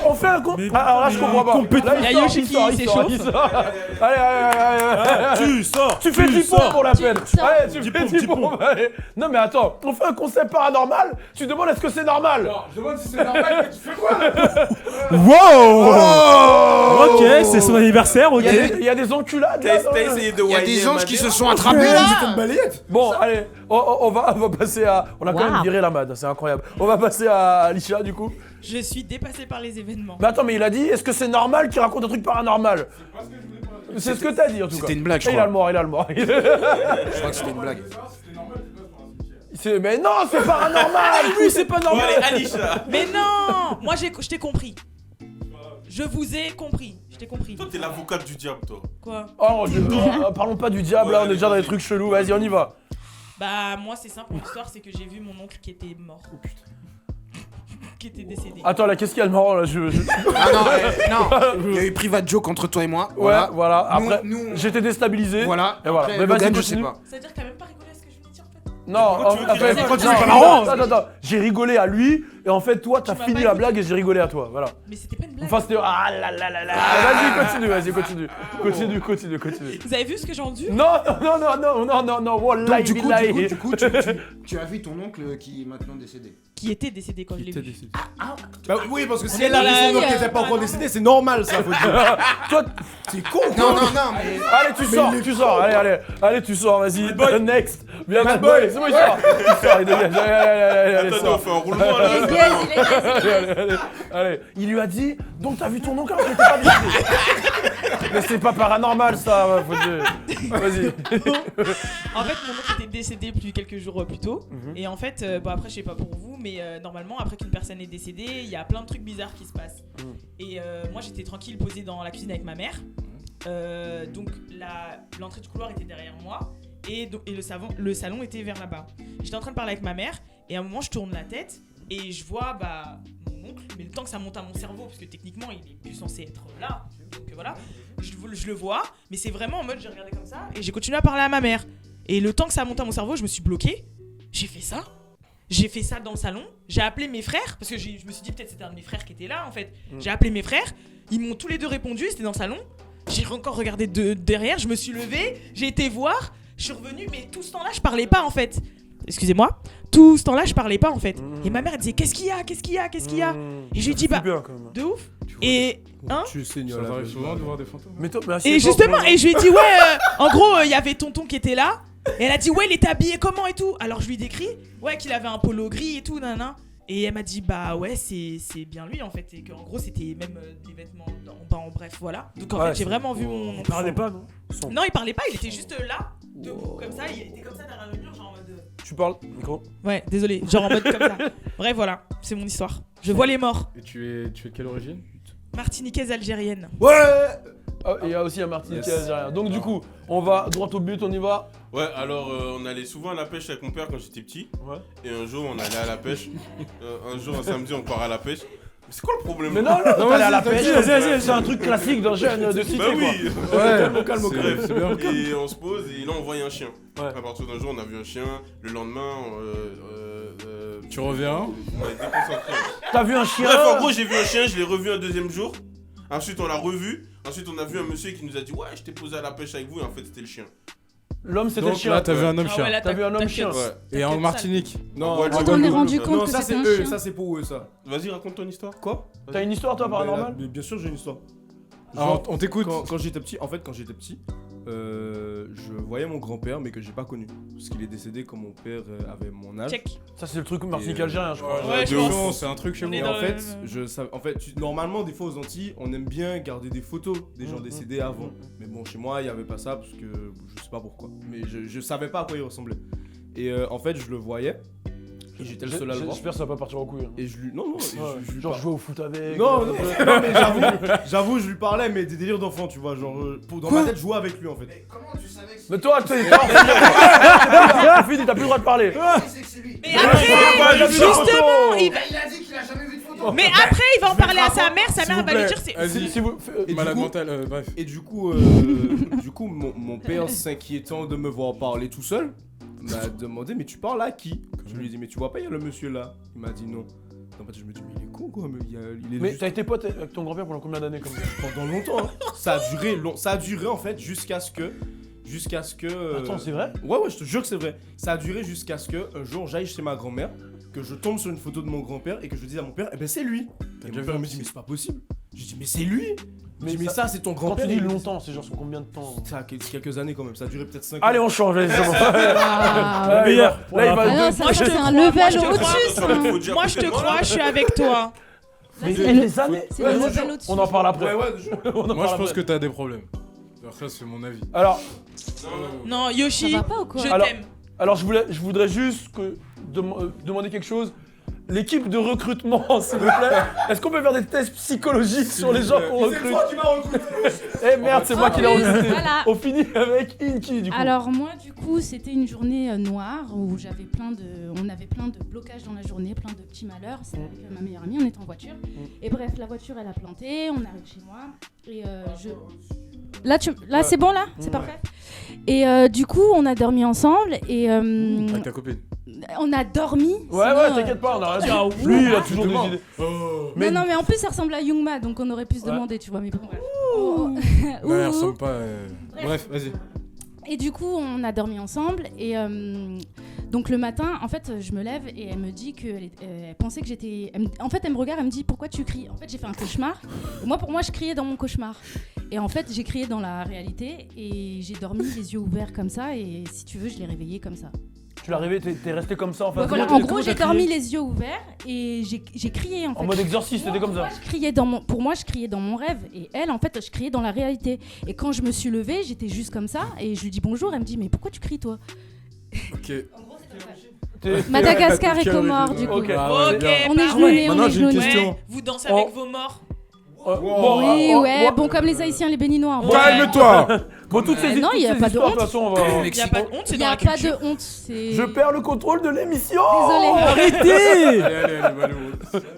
On fait un con. Mais- Alors là, je comprends pas. compétent. Là, Il y a sort, Yoshi il qui sort, il s'échauffe. il sort. Allez. Tu sors! Tu fais 10 pompes pour la peine. sors. Allez, tu 10 fais pompes, 10 10 pompes. pompes. Allez. Non, mais attends, on fait un concept paranormal. Tu demandes est-ce que c'est normal? Je demande si c'est normal, mais tu fais quoi? Wow! Ok, c'est son anniversaire, ok. Il y a des enculades. là, dans T'as le- essayé de Il y a whiner des anges ma qui mère. se sont attrapés C'était là. une balayette. Bon, allez, on va passer à. On a quand même Wow. viré la mad, c'est incroyable. On va passer à Alicia du coup. Je suis dépassée par les événements. Mais attends, mais il a dit est-ce que c'est normal qu'il raconte un truc paranormal? C'est ce que t'as dit en tout cas. C'était une blague, je Et il a le mort. Je crois que c'était une blague. Mais non, c'est paranormal. Lui, c'est pas Bon, normal. allez, Alisha. Mais non! Moi, je t'ai compris. Je vous ai compris. Je t'ai compris. Toi, t'es l'avocate du diable, toi. Quoi? Oh, parlons pas du diable, là, on est déjà dans des trucs chelous. Vas-y, on y va. Bah, moi, c'est simple. L'histoire, c'est que j'ai vu mon oncle qui était mort. Qui était décédé. Attends, là, qu'est-ce qu'il y a de marrant là Ah non, il y a eu private joke entre toi et moi. Ouais, voilà. Nous- Après, nous- j'étais déstabilisé. Voilà. Et voilà. Après, Mais vas-y, Logan, je sais continue. pas. C'est-à-dire que t'as même pas rigolé à ce que je venais de dire, en fait. Non, Pourquoi tu veux en qu'il fait, rigole? non, c'est pas marrant. attends, j'ai rigolé à lui et en fait toi t'as Tu m'as fini pas la écouté. blague et j'ai rigolé à toi, voilà. Mais c'était pas une blague. Enfin c'était ah là là là là. Vas-y continue. Vous avez vu ce que j'ai entendu? Non, wallahi Donc du coup, billahi. tu as vu ton oncle qui est maintenant décédé. Qui était décédé quand je l'ai vu. Bah oui, parce que si est elle a vu son là, oncle qui était pas encore décédé, c'est normal ça, faut dire. Toi, C'est con. Non, mais. allez tu sors, allez tu sors, vas-y. Next. Viens Bad Boy. Boy, c'est bon il sort. Il sort, il dégage. Allez, Attends, on sort. fait un roulement là. Il est Allez, il lui a dit donc t'as vu ton oncle alors qu'il était pas décédé. Mais c'est pas paranormal ça, vas-y. En fait, mon oncle était décédé quelques jours plus tôt. Et en fait, après, je sais pas pour vous, mais normalement, après qu'une personne est décédée, il y a plein de trucs bizarres qui se passent. Et moi, j'étais tranquille, posée dans la cuisine avec ma mère. Donc, l'entrée du couloir était derrière moi. Et le salon était vers là-bas. J'étais en train de parler avec ma mère. Et à un moment, je tourne la tête. Et je vois mon oncle. Mais le temps que ça monte à mon cerveau, parce que techniquement, il est plus censé être là. Donc voilà. Je le vois. Mais c'est vraiment en mode, j'ai regardé comme ça. Et j'ai continué à parler à ma mère. Et le temps que ça monte à mon cerveau, je me suis bloquée. J'ai fait ça dans le salon. J'ai appelé mes frères. Parce que je me suis dit, peut-être c'était un de mes frères qui était là, en fait. J'ai appelé mes frères. Ils m'ont tous les deux répondu. C'était dans le salon. J'ai encore regardé derrière. Je me suis levée. J'ai été voir. Je suis revenue. Mais tout ce temps-là, je parlais pas, en fait. Excusez-moi. Tout ce temps-là, je parlais pas, en fait. Et ma mère, elle disait, qu'est-ce qu'il y a Et je lui ai dit, de ouf. Et Tu saignes Ça t'arrive souvent de voir des fantômes? Mais toi, et justement, et je lui ai dit, en gros, il y avait tonton qui était là. Et elle a dit, il était habillé comment et tout. Alors je lui ai décrit, qu'il avait un polo gris et tout, nanana. Et elle m'a dit, c'est bien lui en fait. Et qu'en gros, c'était même des vêtements en bref, voilà. Donc en fait, j'ai vraiment vu mon. Il parlait pas, non? Non, il parlait pas, il était juste là, debout, comme ça. Il était comme ça derrière le mur, genre en mode. Tu parles, micro? Ouais, désolé, genre en mode comme ça. Bref, voilà, c'est mon histoire. Je vois les morts. Et tu es de quelle origine? Martiniquaise algérienne. Ouais. Il y a aussi un Martiniquais algérien. Donc du coup, on va droit au but, on y va. Ouais, alors on allait souvent à la pêche avec mon père quand j'étais petit. Ouais. Et un jour, on allait à la pêche. Un jour, un samedi, on part à la pêche. Mais c'est quoi le problème? Mais non, t'allais à la pêche, vas-y. c'est un truc classique d'un jeune de cité, Bah oui. quoi. Calme. Bref, c'est bien. Et on se pose et là on voyait un chien. Ouais. À partir d'un jour on a vu un chien. Le lendemain Tu reviens? on a été déconcentré. T'as vu un chien? Bref, en gros j'ai vu un chien, je l'ai revu un deuxième jour. Ensuite on l'a revu. Ensuite on a vu un monsieur qui nous a dit ouais je t'ai posé à la pêche avec vous et en fait c'était le chien. L'homme c'était le Donc chien. là, t'as vu un homme Ah chien. ouais, là, T'as vu un homme chien. Ouais. Et en Martinique? Non, Tu t'en es rendu compte non, que ça c'était c'est un eux, chien? ça c'est pour eux ça. Vas-y raconte ton histoire. Quoi? T'as une histoire toi paranormale? Mais bien sûr j'ai une histoire. Alors, on t'écoute. Quand j'étais petit, je voyais mon grand-père mais que j'ai pas connu. Parce qu'il est décédé quand mon père avait mon âge. Check. Ça c'est le truc martiniquais algérien, je crois. Ouais, je de pense. ouf. C'est un truc chez On moi. est Et dans en le fait, normalement, des fois aux Antilles, on aime bien garder des photos des gens décédés avant. Mais bon, chez moi, il n'y avait pas ça parce que je sais pas pourquoi. Mais je savais pas à quoi il ressemblait. Et en fait, je le voyais. Et j'étais le seul à le voir. J'espère que ça va pas partir en couille. Et je lui. Non, non, je lui Genre par- jouer au foot avec. Non, non, mais j'avoue, je lui parlais, mais des délires d'enfant, tu vois. Genre, dans ma tête, jouer avec lui en fait. Mais comment tu savais que Mais toi, c'est fini, t'as plus le droit de parler. c'est que c'est lui? Mais après, justement, il va. Il a dit qu'il a jamais vu de photo. Mais après, il va en parler à sa mère. Sa mère vous va lui plaît. dire c'est. Vas-y. Si vous. Et Malade du coup- mental, bref. Et du coup, mon père, s'inquiétant de me voir parler tout seul, m'a demandé mais tu parles à qui? Je lui ai dit mais tu vois pas il y a le monsieur là. Il m'a dit non. En fait je me dis mais il est con quoi, mais il est Mais juste t'as été pote avec ton grand-père pendant combien d'années comme ça? pendant longtemps. Hein. Ça a duré en fait jusqu'à ce que Attends, c'est vrai? Ouais je te jure que c'est vrai. Ça a duré jusqu'à ce que un jour j'aille chez ma grand-mère, que je tombe sur une photo de mon grand-père et que je dise à mon père eh ben c'est lui. Et mon père me dit mais c'est pas possible. Je dis mais c'est lui. Mais Mais ça c'est ton Quand grand-père. tu dis Il me dit, longtemps, c'est genre sur combien de temps? Ça a quelques années quand même. Ça a duré peut-être 5 ans. Allez, on change, allez, c'est bon. Ah, Ouais, meilleur. Là, il Ah va non, deux. ça, Moi, je c'est te un crois, level moi, je te au-dessus, crois. ça. Faut dire Moi, je te complètement, crois, là. je suis avec toi. Mais c'est le- des années. c'est Ouais, le je level jure. au-dessus. On en parle après. Ouais, On en Moi, parle je pense après. que t'as des problèmes. Après, c'est mon avis. Alors, Non, Ça Yoshi, va pas ou quoi? je Alors- t'aime. alors je voudrais juste demander quelque chose. L'équipe de recrutement, s'il vous plaît, est-ce qu'on peut faire des tests psychologiques sur les gens qu'on recrute? Eh merde, c'est moi qui l'ai recruté. Voilà. On finit avec Inky du coup. Alors moi du coup c'était une journée noire où on avait plein de blocages dans la journée, plein de petits malheurs. C'était avec ma meilleure amie, on était en voiture. Et bref, la voiture elle a planté, on arrive chez moi et Là c'est bon là, c'est parfait. Et du coup on a dormi ensemble et Avec ta copine. on a dormi. Ouais, sinon, ouais, t'inquiète pas, on a rien dit. Lui, il a toujours des idées. Mais- Non mais en plus ça ressemble à Youngma donc on aurait pu se Ouais. demander tu vois mais bon. Bref. Oh. Ouais, elle Ouh. ressemble pas. Bref, vas-y. Et du coup, on a dormi ensemble. Et donc le matin, en fait, je me lève et elle me dit qu'elle elle pensait que j'étais. En fait, elle me regarde, elle me dit pourquoi tu cries. En fait, j'ai fait un cauchemar. Et pour moi, je criais dans mon cauchemar. Et en fait, j'ai crié dans la réalité et j'ai dormi les yeux ouverts comme ça. Et si tu veux, je l'ai réveillée comme ça. Tu l'as réveillé, t'es resté comme ça en face. Bah voilà, Comment en t'as- gros, comment j'ai t'as dormi crié les yeux ouverts et j'ai crié en fait. En mode exorciste, c'était comme ça. Pour moi, je criais dans mon rêve et elle, en fait, je criais dans la réalité. Et quand je me suis levée, j'étais juste comme ça et je lui dis bonjour. Elle me dit mais pourquoi tu cries toi? Ok. Madagascar et Comores du coup. Ok. Ah ouais, Ok, les gars. On est parfait. gelonnés, on Maintenant, est j'ai une gelonnés. question. Ouais, vous dansez Oh. avec vos morts. Oui, ouais, bon comme les Haïtiens, les Béninois. Ouais. Calme-toi. Bon, toutes ces non, il y a toutes ces pas de histoires, honte. toute façon, on va. Il n'y a pas de honte, c'est Il dans n'y la a pas culture. de honte, c'est... Je perds le contrôle de l'émission. Désolée. Arrêtez. Allez, Balou.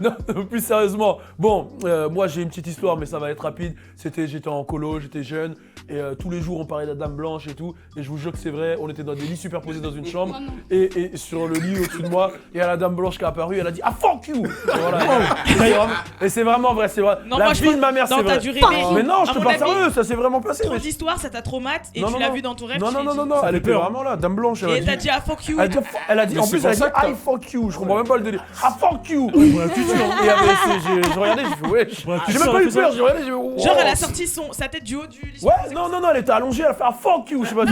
Non, plus sérieusement. Bon, moi j'ai une petite histoire, mais ça va être rapide. J'étais en colo, j'étais jeune, et tous les jours on parlait de la Dame Blanche et tout. Et je vous jure que c'est vrai, on était dans des lits superposés dans une chambre, Oh non. et sur le lit au-dessus de moi, il y a la Dame Blanche qui est apparue. Elle a dit ah fuck you. Et voilà. Et c'est vraiment vrai, c'est vrai. Non, La moi, je vie de ma mère, non, c'est t'as vrai. dû rêver. Mais non, je À te mon parle avis, sérieux, ça s'est vraiment passé. Trop mais- d'histoires, ça t'a traumatisé et Non, tu non, l'as non. vu dans ton rêve. Non, tu non, t'es non, dit- non, non, elle était peur. vraiment là, Dame Blanche. Et t'as dit ah fuck you. Elle a dit, Mais en c'est plus, pour elle a dit ça que I fuck you. Je comprends même pas le délire. Ah fuck you. Pour la culture. Et je regardais, j'ai fait ouais. Ouais, J'ai tu même sors, pas eu fais ça. peur, j'ai regardé, j'ai fait wow. Genre elle a sorti sa tête du haut du lit. Ouais, non, elle était allongée, elle a fait un fuck you, je sais pas.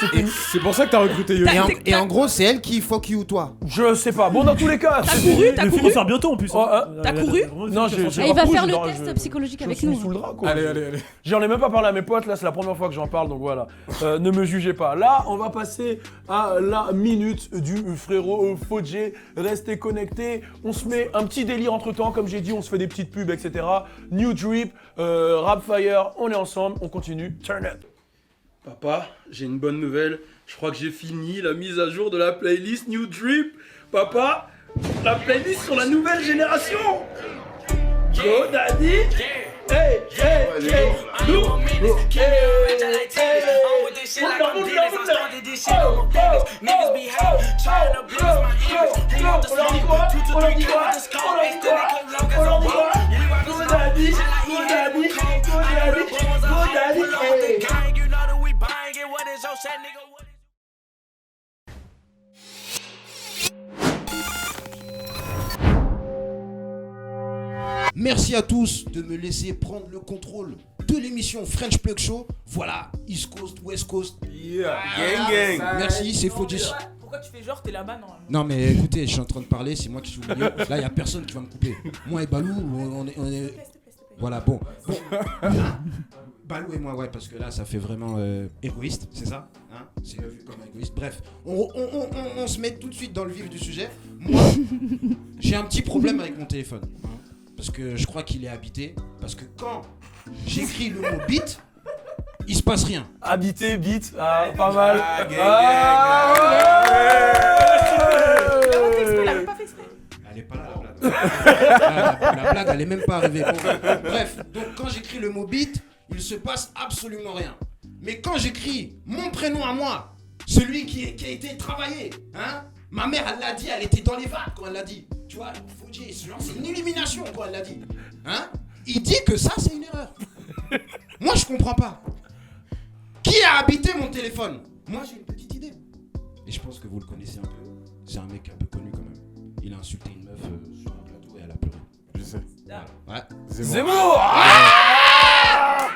C'était. C'est pour ça que t'as recruté Yo. Et en gros, c'est elle qui fuck you, toi. Je sais pas. Bon, dans tous les cas. T'as couru, Le film va faire bientôt en plus. Oh, T'as couru Non, j'ai Et il va pas faire couru, le j'ai- test je- psychologique je avec suis nous. sous le drap, quoi. Allez. J'en ai même pas parlé à mes potes, là c'est la première fois que j'en parle, donc voilà. Ne me jugez pas. Là, on va passer à la minute du frérot Fodjé. Restez connectés. On se met un petit délire entre temps, comme j'ai dit, on se fait des petites pubs, etc. New Drip, Rapfire, on est ensemble, on continue. Turn up. Papa, j'ai une bonne nouvelle. Je crois que j'ai fini la mise à jour de la playlist New Drip. Papa, la playlist sur la nouvelle génération. Go Daddy. Hey, hey, hey. Look. Merci à tous de me laisser prendre le contrôle de l'émission French Plug Show. Voilà, East Coast, West Coast. Yeah, gang gang. Merci, c'est Fodjé. Pourquoi tu fais genre t'es là-bas normalement? Non mais écoutez, je suis en train de parler, c'est moi qui suis au milieu. Là, il n'y a personne qui va me couper. Moi et Balou, on est... Voilà, bon. Balou et moi, ouais, parce que là, ça fait vraiment égoïste, c'est ça hein? C'est vu comme égoïste. Bref, on se met tout de suite dans le vif du sujet. Moi, j'ai un petit problème avec mon téléphone. Hein, parce que je crois qu'il est habité. Parce que quand j'écris le mot bit, il se passe rien. Habité, beat, pas mal. Ah, gang, Il avait pas fait exprès. Elle est pas là, la blague. La blague, elle est même pas arrivée. Bon, bref, donc quand j'écris le mot bit, il se passe absolument rien. Mais quand j'écris mon prénom à moi, celui qui a été travaillé, hein, ma mère, elle l'a dit, elle était dans les vagues quand elle l'a dit. Tu vois, Fodjé, c'est une illumination quand elle l'a dit. Hein, il dit que ça, c'est une erreur. Moi, je comprends pas. Qui a habité mon téléphone? Moi, j'ai une petite idée. Et je pense que vous le connaissez un peu. C'est un mec un peu connu quand même. Il a insulté une meuf sur un plateau et elle a pleuré. Je sais. Ouais. Zemmour.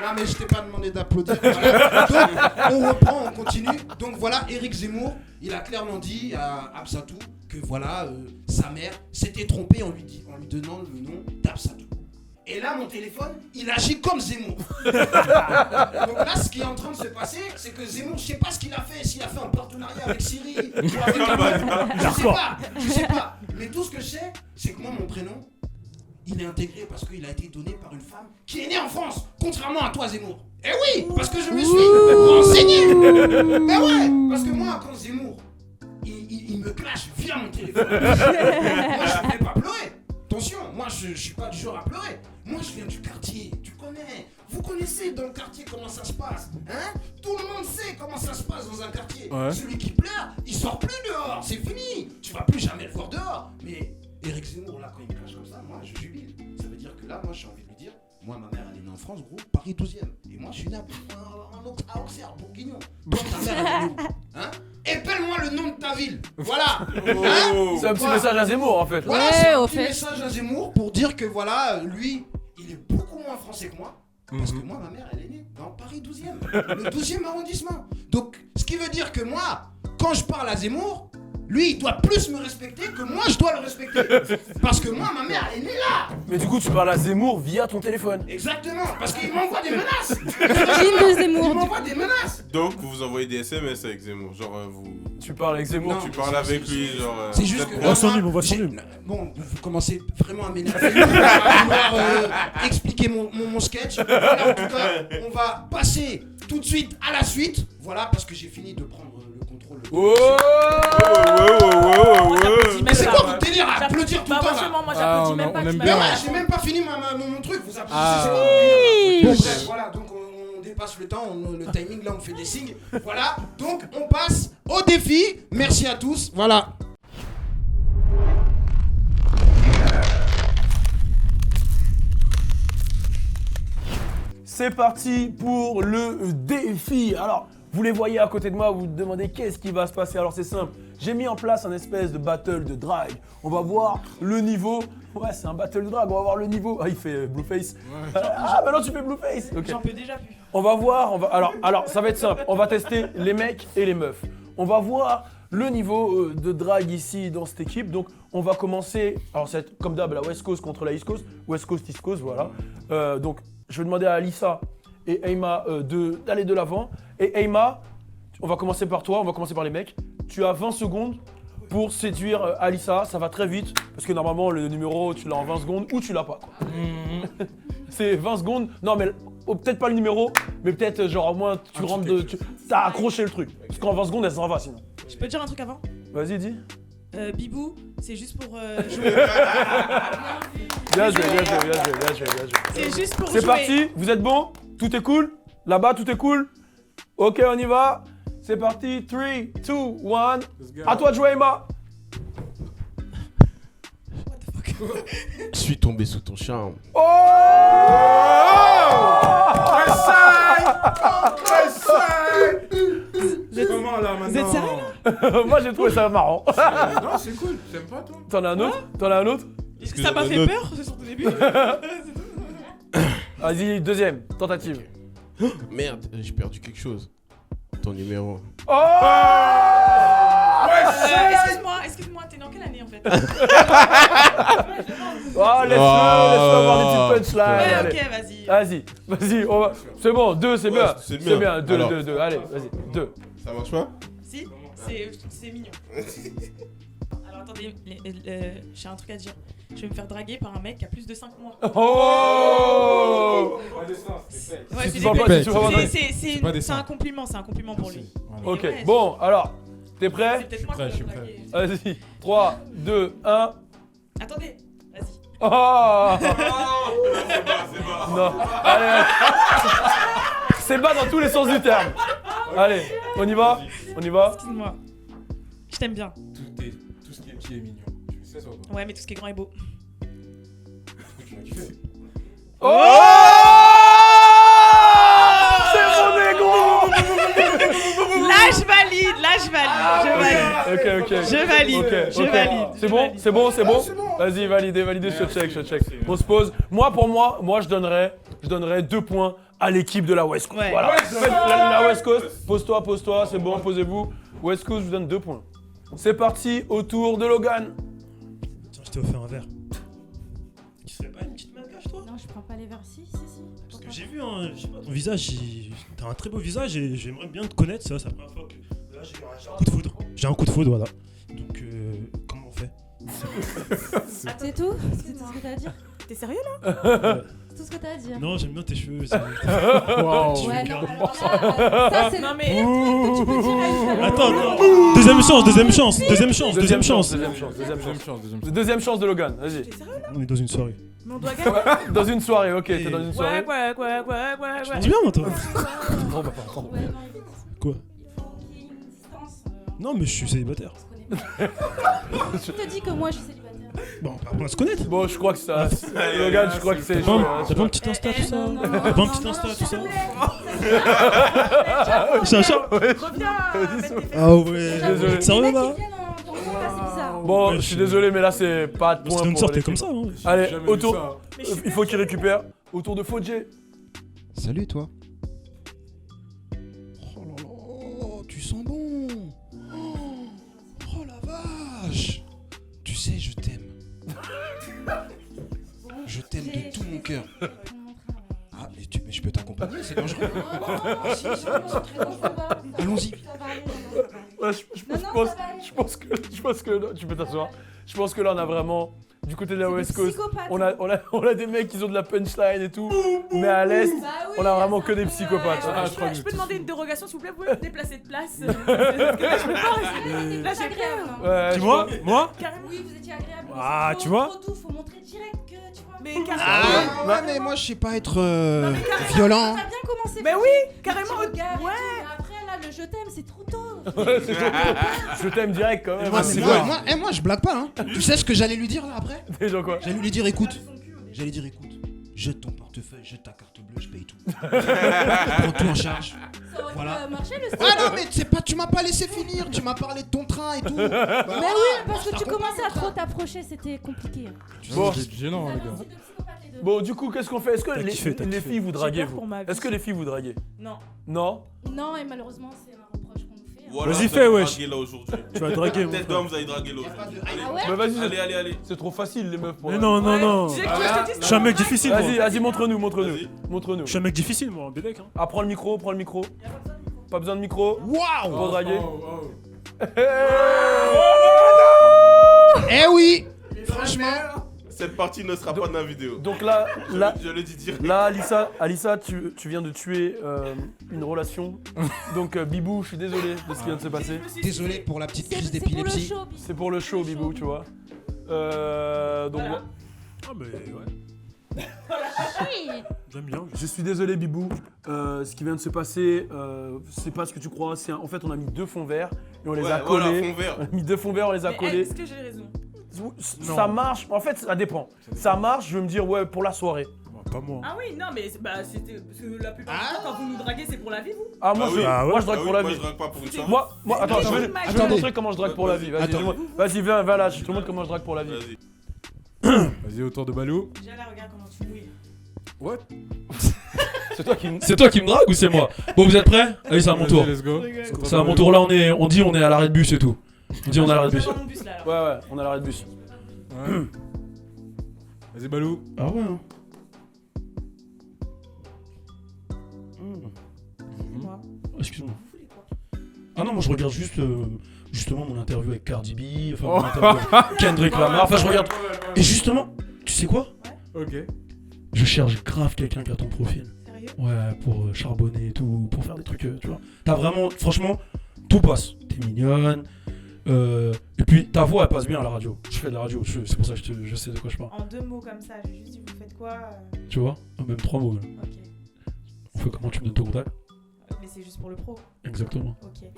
Non mais je t'ai pas demandé d'applaudir. Voilà. Donc on reprend, on continue. Donc voilà, Éric Zemmour, il a clairement dit à Absatou que voilà, sa mère s'était trompée en lui donnant le nom d'Absatou. Et là, mon téléphone, il agit comme Zemmour. Donc là, ce qui est en train de se passer, c'est que Zemmour, je sais pas ce qu'il a fait, s'il a fait un partenariat avec Siri ou avec je sais pas. Mais tout ce que je sais, c'est que moi, mon prénom, il est intégré parce qu'il a été donné par une femme qui est née en France, contrairement à toi, Zemmour. Eh oui, parce que je me suis renseigné. Mais ouais, parce que moi, quand Zemmour, il me clash via mon téléphone, moi, je ne vais pas pleurer. Attention, moi je suis pas du genre à pleurer. Moi je viens du quartier, tu connais. Vous connaissez dans le quartier comment ça se passe, hein? Tout le monde sait comment ça se passe dans un quartier. Ouais. Celui qui pleure, il sort plus dehors, c'est fini. Tu vas plus jamais le voir dehors. Mais Éric Zemmour là quand il me clash comme ça, moi je jubile. Ça veut dire que là, moi j'ai envie de lui dire, moi ma mère elle est née en France, gros, Paris 12e. Et moi je suis né à Auxerre, Bourguignon. Toi ta mère elle est où, hein? Épelle-moi le nom de ta ville. Voilà. Hein? C'est un petit message à Zemmour en fait. Voilà, Ouais, c'est un au petit fait. message à Zemmour pour dire que voilà, lui, il est beaucoup moins français que moi. Parce que moi, ma mère, elle est née dans Paris 12e, le 12e arrondissement. Donc, ce qui veut dire que moi, quand je parle à Zemmour, lui, il doit plus me respecter que moi, je dois le respecter. Parce que moi, ma mère, elle est née là. Mais du coup, tu parles à Zemmour via ton téléphone. Exactement, parce qu'il m'envoie des menaces. Jean de Zemmour. Il m'envoie des menaces. Donc, vous vous envoyez des SMS avec Zemmour. Genre, vous. Tu parles avec Zemmour, Non. Tu parles avec lui, genre. C'est juste que. On va s'ennuyer, on va j'ai- s'ennuyer. Bon, vous commencez vraiment à m'énerver. À vouloir expliquer mon sketch. Voilà, en tout cas, on va passer tout de suite à la suite. Voilà, parce que j'ai fini de prendre le contrôle. Oh Moi, j'applaudis même Mais c'est pas. quoi votre délire à applaudir tout Bah, le temps là franchement, moi Ah, j'applaudis on même pas. aime tu bien. Mais m'as- ouais, j'ai même pas fini mon truc, vous applaudissez, Ah. c'est quoi votre délire Bon, Oui. bref, voilà, donc on dépasse le temps, le timing là on fait des signes. Voilà, donc on passe au défi. Merci à tous, voilà. C'est parti pour le défi. Alors, vous les voyez à côté de moi, vous vous demandez qu'est-ce qui va se passer. Alors c'est simple, j'ai mis en place un espèce de battle de drag. On va voir le niveau. Ouais, c'est un battle de drag, on va voir le niveau. Ah, il fait Blueface. Ah, maintenant tu fais Blueface. Ok. J'en peux déjà plus. On va voir, alors ça va être simple, on va tester les mecs et les meufs. On va voir le niveau de drag ici dans cette équipe. Donc on va commencer, alors c'est comme d'hab la West Coast contre la East Coast, West Coast, East Coast, voilà. Donc je vais demander à Alissa et Aima d'aller de l'avant. Et Aima, on va commencer par toi, on va commencer par les mecs. Tu as 20 secondes pour séduire Alissa, ça va très vite, parce que normalement le numéro tu l'as en 20 secondes ou tu l'as pas, quoi. C'est 20 secondes, non mais peut-être pas le numéro, mais peut-être genre au moins tu rentres de... T'as accroché le truc, parce qu'en 20 secondes elle s'en va sinon. Je peux te dire un truc avant Vas-y, dis. Bibou, c'est juste pour jouer. Bien joué, bien joué, bien joué, bien joué, bien joué. C'est juste pour jouer. C'est parti, vous êtes bons? Tout est cool? Là-bas, tout est cool? Ok, on y va. C'est parti, 3, 2, 1. À toi de jouer, Emma. Je suis tombé sous ton charme. Oh! Comment là maintenant Vous êtes sérieux Moi, j'ai trouvé ça marrant. Non, c'est cool. T'aimes pas toi T'en as un autre? T'en as un autre? Est-ce que ça m'a fait peur, c'est surtout au début. Vas-y, deuxième, tentative. Merde, j'ai perdu quelque chose. Ton numéro. Oh! Excuse-moi, t'es dans quelle année en fait? Oh, laisse-le avoir des petites punchlines. Ouais, allez. ok, vas-y. Vas-y, on va... C'est bon, 2, c'est Ouais, bien. c'est C'est bien. bien, 2, Alors. 2, allez, vas-y, 2. Ça marche pas? Si, c'est mignon. Alors attendez, j'ai un truc à dire. Je vais me faire draguer par un mec qui a plus de 5 mois. Oh! Ouais, Si c'est tu parles pas, si tu parles pas. pas des c'est un seins. compliment, c'est un compliment pour lui. Ok, Ouais, bon, alors, t'es C'est prêt? peut-être moi prêt, qui je vais suis le prêt. draguer. Vas-y, 3, 2, 1. Attendez, vas-y. Oh! Non, allez. C'est bas dans tous les sens du terme. Allez, on y va? On y va? Excuse-moi. Je t'aime bien. Tout ce qui est petit est mignon. Tu sais ça ou pas? Ouais, mais tout ce qui est grand est beau. Tu vas kiffer. Oh! C'est mon négro! Là, je valide. Ok. Je valide, Ok, je ok. valide. C'est bon? C'est bon? C'est bon? Vas-y, validez, je check. On se pose. Moi, je donnerais 2 points à l'équipe de la West Coast. Ouais. Voilà. Faites la West Coast. Pose-toi, c'est bon, posez-vous. West Coast, je vous donne 2 points. C'est parti, au tour de Logan. Tiens, je t'ai offert un verre. Tu serais pas une petite malgache, toi? Non, je prends pas les verres. Si. Parce que j'ai vu, hein, je sais pas, ton visage, t'as un très beau visage et j'aimerais bien te connaître, ça, c'est la première fois que... Là, j'ai un coup de foudre. J'ai un coup de foudre, voilà. Donc, comment on fait? C'est tout? C'est tout ce que t'as à dire? T'es sérieux là? C'est tout ce que t'as à dire? Non, j'aime bien tes cheveux. Waouh. Ouais, non, alors là, ça c'est Non le mais. pire truc que tu peux dire à une femme. Attends, non. Deuxième chance. Deuxième chance. Deuxième chance de Logan, vas-y. T'es sérieux là? On est dans une soirée. Mais on doit gagner. Dans une soirée, ok, t'es dans une soirée. Ouais. Dis bien, moi, toi. Bon, bah, pardon. Ouais, non, écoute, Quoi? il faut qu'il y ait une distance. Non, mais je suis célibataire. On se connaît pas. Qui te dit que moi je suis célibataire? Bon, on va apprendre à se connaître. Bon, je crois que ça. Logan, je crois que c'est. T'as pas un petit Insta, tout ça? Non, non, T'as pas un petit non, Insta, non, tout ça? s'il te plaît. C'est un chat? Reviens. Ah ouais. Désolé. Sérieux, Les mecs là? qui viennent dans ton compte, là, c'est bizarre. Bon, Ouais, je suis je- désolé, mais là, c'est pas de Parce point que pour sortait l'équipe. comme ça, hein. Allez, Jamais vu autour. ça. Il faut qu'il récupère. Autour de Fodjé. Salut toi. Oh là là, tu sens bon. Oh la cœur. Ah, mais je peux t'accompagner, c'est dangereux. Allons-y. Ouais, je pense que là, tu peux t'asseoir. Je pense que là on a vraiment du côté de la West Coast, on a des mecs qui ont de la punchline et tout, mais à l'est, on a vraiment que des psychopathes. Je peux demander une dérogation s'il vous plaît, vous pouvez me déplacer de place. Là je peux pas. Là j'ai peur. Dis-moi, moi Oui, vous étiez agréable. Ah, tu vois Faut montrer direct que tu vois. Mais carrément. Ouais, mais moi je sais pas être violent. Ça a bien commencé. Mais oui, carrément. Ouais. Après là, le je t'aime, c'est trop tôt. Je t'aime direct quand même. Moi je blague pas, hein. Tu sais ce que j'allais lui dire là après? Déjà quoi? J'allais lui dire écoute, jette ton portefeuille, jette ta carte bleue, je paye tout. Prends tout en charge. Ça aurait Voilà. marché le Ah non mais c'est pas, tu m'as pas laissé finir, tu m'as parlé de ton train et tout. Mais oui, parce que tu commençais à trop t'approcher, c'était compliqué. Bon. C'est gênant, les gars. Bon, du coup, qu'est-ce qu'on fait? Est-ce que les filles vous draguez, J'ai peur vous? pour ma vie. Est-ce que les filles vous draguez? Non. Non? Non, et malheureusement, c'est un reproche qu'on nous fait. Voilà, Vas-y, vous fais, allez wesh. draguer là aujourd'hui. Tu vas draguer, mon Peut-être frère. que vous allez draguer là aujourd'hui. Ah ouais? Bah vas-y, Allez. c'est trop facile les meufs pour Mais la- non, non, non. Tu sais que je te dis, Je suis un mec difficile, moi. Vas-y, montre-nous. Vas-y. Montre-nous. Je suis un mec difficile, moi, en Bédec. Hein. Ah, prends le micro. Pas besoin de micro. Waouh. Pour draguer. Eh oui. Franchement. Cette partie ne sera pas dans la vidéo. Donc là, Je le dis direct. là, Alissa, tu viens de tuer une relation. Donc Bibou, je suis désolé de ce qui vient de se passer. Désolé pour la petite crise C'est pour le d'épilepsie. show. C'est pour le show, Bibou, tu vois. Donc Voilà. Ah, mais ouais. J'aime bien. je suis désolé, Bibou. Ce qui vient de se passer, c'est pas ce que tu crois. En fait, on a mis 2 fonds verts et on les a Voilà, collés. fond vert. On a mis 2 fonds verts, on les a Mais collés. est-ce que j'ai raison? Ça marche. En fait, ça dépend. Ça marche, je vais me dire ouais pour la soirée. Bah, pas moi. Ah oui, non, mais c'était. Parce que la plupart du temps, quand vous nous draguez, c'est pour la vie, vous? Ah moi, Ah oui. moi je drague Ah pour oui, la moi vie. je drague pas pour une soirée. Moi, attends, Mais je vais j'imagine. te montrer comment je drague pour la vie. Vas-y, Attends. vas-y, viens là, je te montre comment je drague pour la vie. Vas-y. Vas-y, autour de Balou. Déjà là, regarde comment tu mouilles. What? C'est toi qui me. C'est toi qui me drague ou c'est moi? Bon, vous êtes prêts? Allez, c'est à mon tour. Let's go. C'est à mon tour. Là, on dit on est à l'arrêt de bus et tout. On dit on est à l'arrêt de bus. Dans mon bus là, alors. Ouais, on a l'arrêt de bus. Ouais. Vas-y, Balou. Ah ouais. Hein. Moi. Excuse-moi. Ah non, moi je regarde juste justement mon interview avec Cardi B, enfin mon interview avec Kendrick Lamar. Enfin, je regarde. Et justement, tu sais quoi? Ok. Je cherche grave quelqu'un qui a ton profil. Sérieux? Ouais, pour charbonner et tout, pour faire des trucs, tu vois. T'as vraiment, franchement, tout passe. T'es mignonne. Et puis ta voix elle passe bien à la radio. Je fais de la radio, c'est pour ça que je sais de quoi je parle. En 2 mots comme ça, j'ai juste dit, vous faites quoi? Tu vois? Même 3 mots. Même. Ok. On fait comment tu me donnes ton contact? Mais c'est juste pour le pro. Exactement. Ok. Et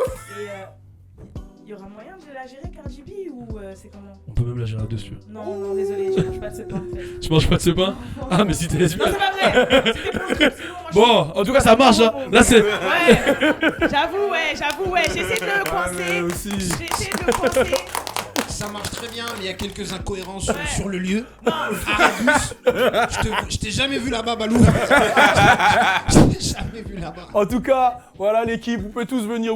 il y aura moyen de la gérer Cardi B ou c'est comment? On peut même la gérer dessus. Non, désolé, je mange pas de ce pain en fait. Tu manges pas de ce pain? Ah, mais si t'es Non, c'est lesbienne. pas vrai! C'était pour le truc, sinon moi je Bon, en tout cas, ça marche. Hein. Là, c'est. Ouais, j'avoue, j'essaie de le coincer. aussi. J'essaie de le coincer. Ça marche très bien, mais il y a quelques incohérences sur le lieu. Non, Arabus. Je t'ai jamais vu là-bas, Balou. Je t'ai jamais vu là-bas. En tout cas, voilà l'équipe, vous pouvez tous venir,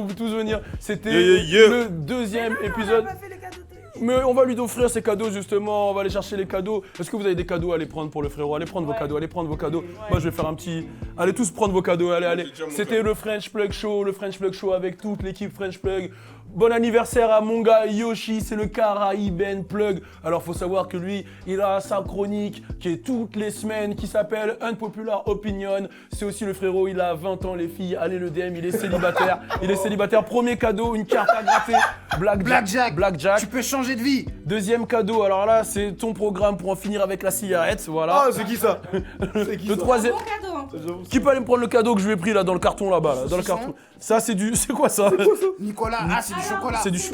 C'était le 2e on épisode. a pas fait les cadeaux de- Mais on va lui offrir ses cadeaux justement, on va aller chercher les cadeaux. Est-ce que vous avez des cadeaux à aller prendre pour le frérot? Allez prendre vos Ouais. cadeaux, allez prendre vos cadeaux. Ouais. Moi je vais faire un petit... Allez tous prendre vos cadeaux, allez. J'ai déjà mon C'était cadeau. le French Plug Show avec toute l'équipe French Plug. Bon anniversaire à mon gars Yoshi, c'est le Caraïben Plug. Alors faut savoir que lui, il a sa chronique qui est toutes les semaines, qui s'appelle Unpopular Opinion. C'est aussi le frérot, il a 20 ans les filles, allez le DM, il est célibataire. Premier cadeau, une carte à gratter, Blackjack. Tu peux changer de vie. Deuxième cadeau, alors là c'est ton programme pour en finir avec la cigarette, voilà. Ah, c'est qui ça? C'est qui Le ça? troisième, Bon cadeau, hein. qui peut aller me prendre le cadeau que je lui ai pris là dans le carton là-bas, là, dans le carton. Ça c'est quoi ça? Nicolas, c'est du Alors, chocolat. C'est du C'est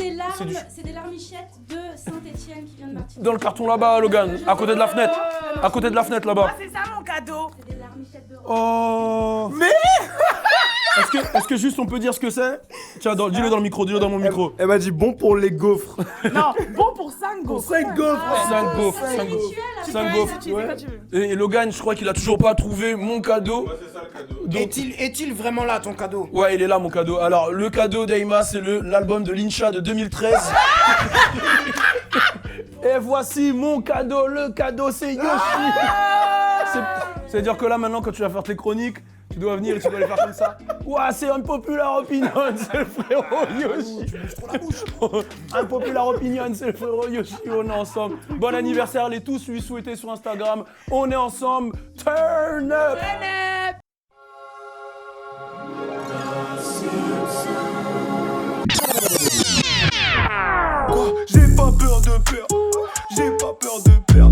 des larmichettes de Saint-Etienne qui viennent de Martinique. Dans le carton là-bas, Logan, à côté de la fenêtre. À côté de la fenêtre là-bas. Ah, c'est ça mon cadeau. C'est des larmichettes de Oh. Mais Est-ce que juste on peut dire ce que c'est? Tiens, dis-le dans le micro, dis-le dans mon micro. Elle m'a dit bon pour les gaufres. Non, bon pour 5 gaufres. 5 gaufres. 5 gaufres, C'est 5 rituel, gaufres. avec 5 la gaufres. Tu sais quand tu veux. Et Logan, je crois qu'il a toujours pas trouvé mon cadeau. Ouais, c'est ça le cadeau. Donc, Est-il vraiment là ton cadeau? ouais, il est là mon cadeau. Alors, le cadeau d'Aïma, c'est l'album de Lincha de 2013. Et voici mon cadeau. Le cadeau, c'est Yoshi. C'est- C'est-à-dire que là, maintenant, quand tu vas faire tes chroniques, tu dois venir et tu dois les faire comme ça. Ouah, c'est un populaire opinion, c'est le frérot Yoshi. Tu bouges trop la bouche. Un populaire opinion, c'est le frérot Yoshi, on est ensemble. Bon anniversaire, allez tous lui souhaiter sur Instagram. On est ensemble. Turn up! J'ai pas peur de perdre, j'ai pas peur de perdre.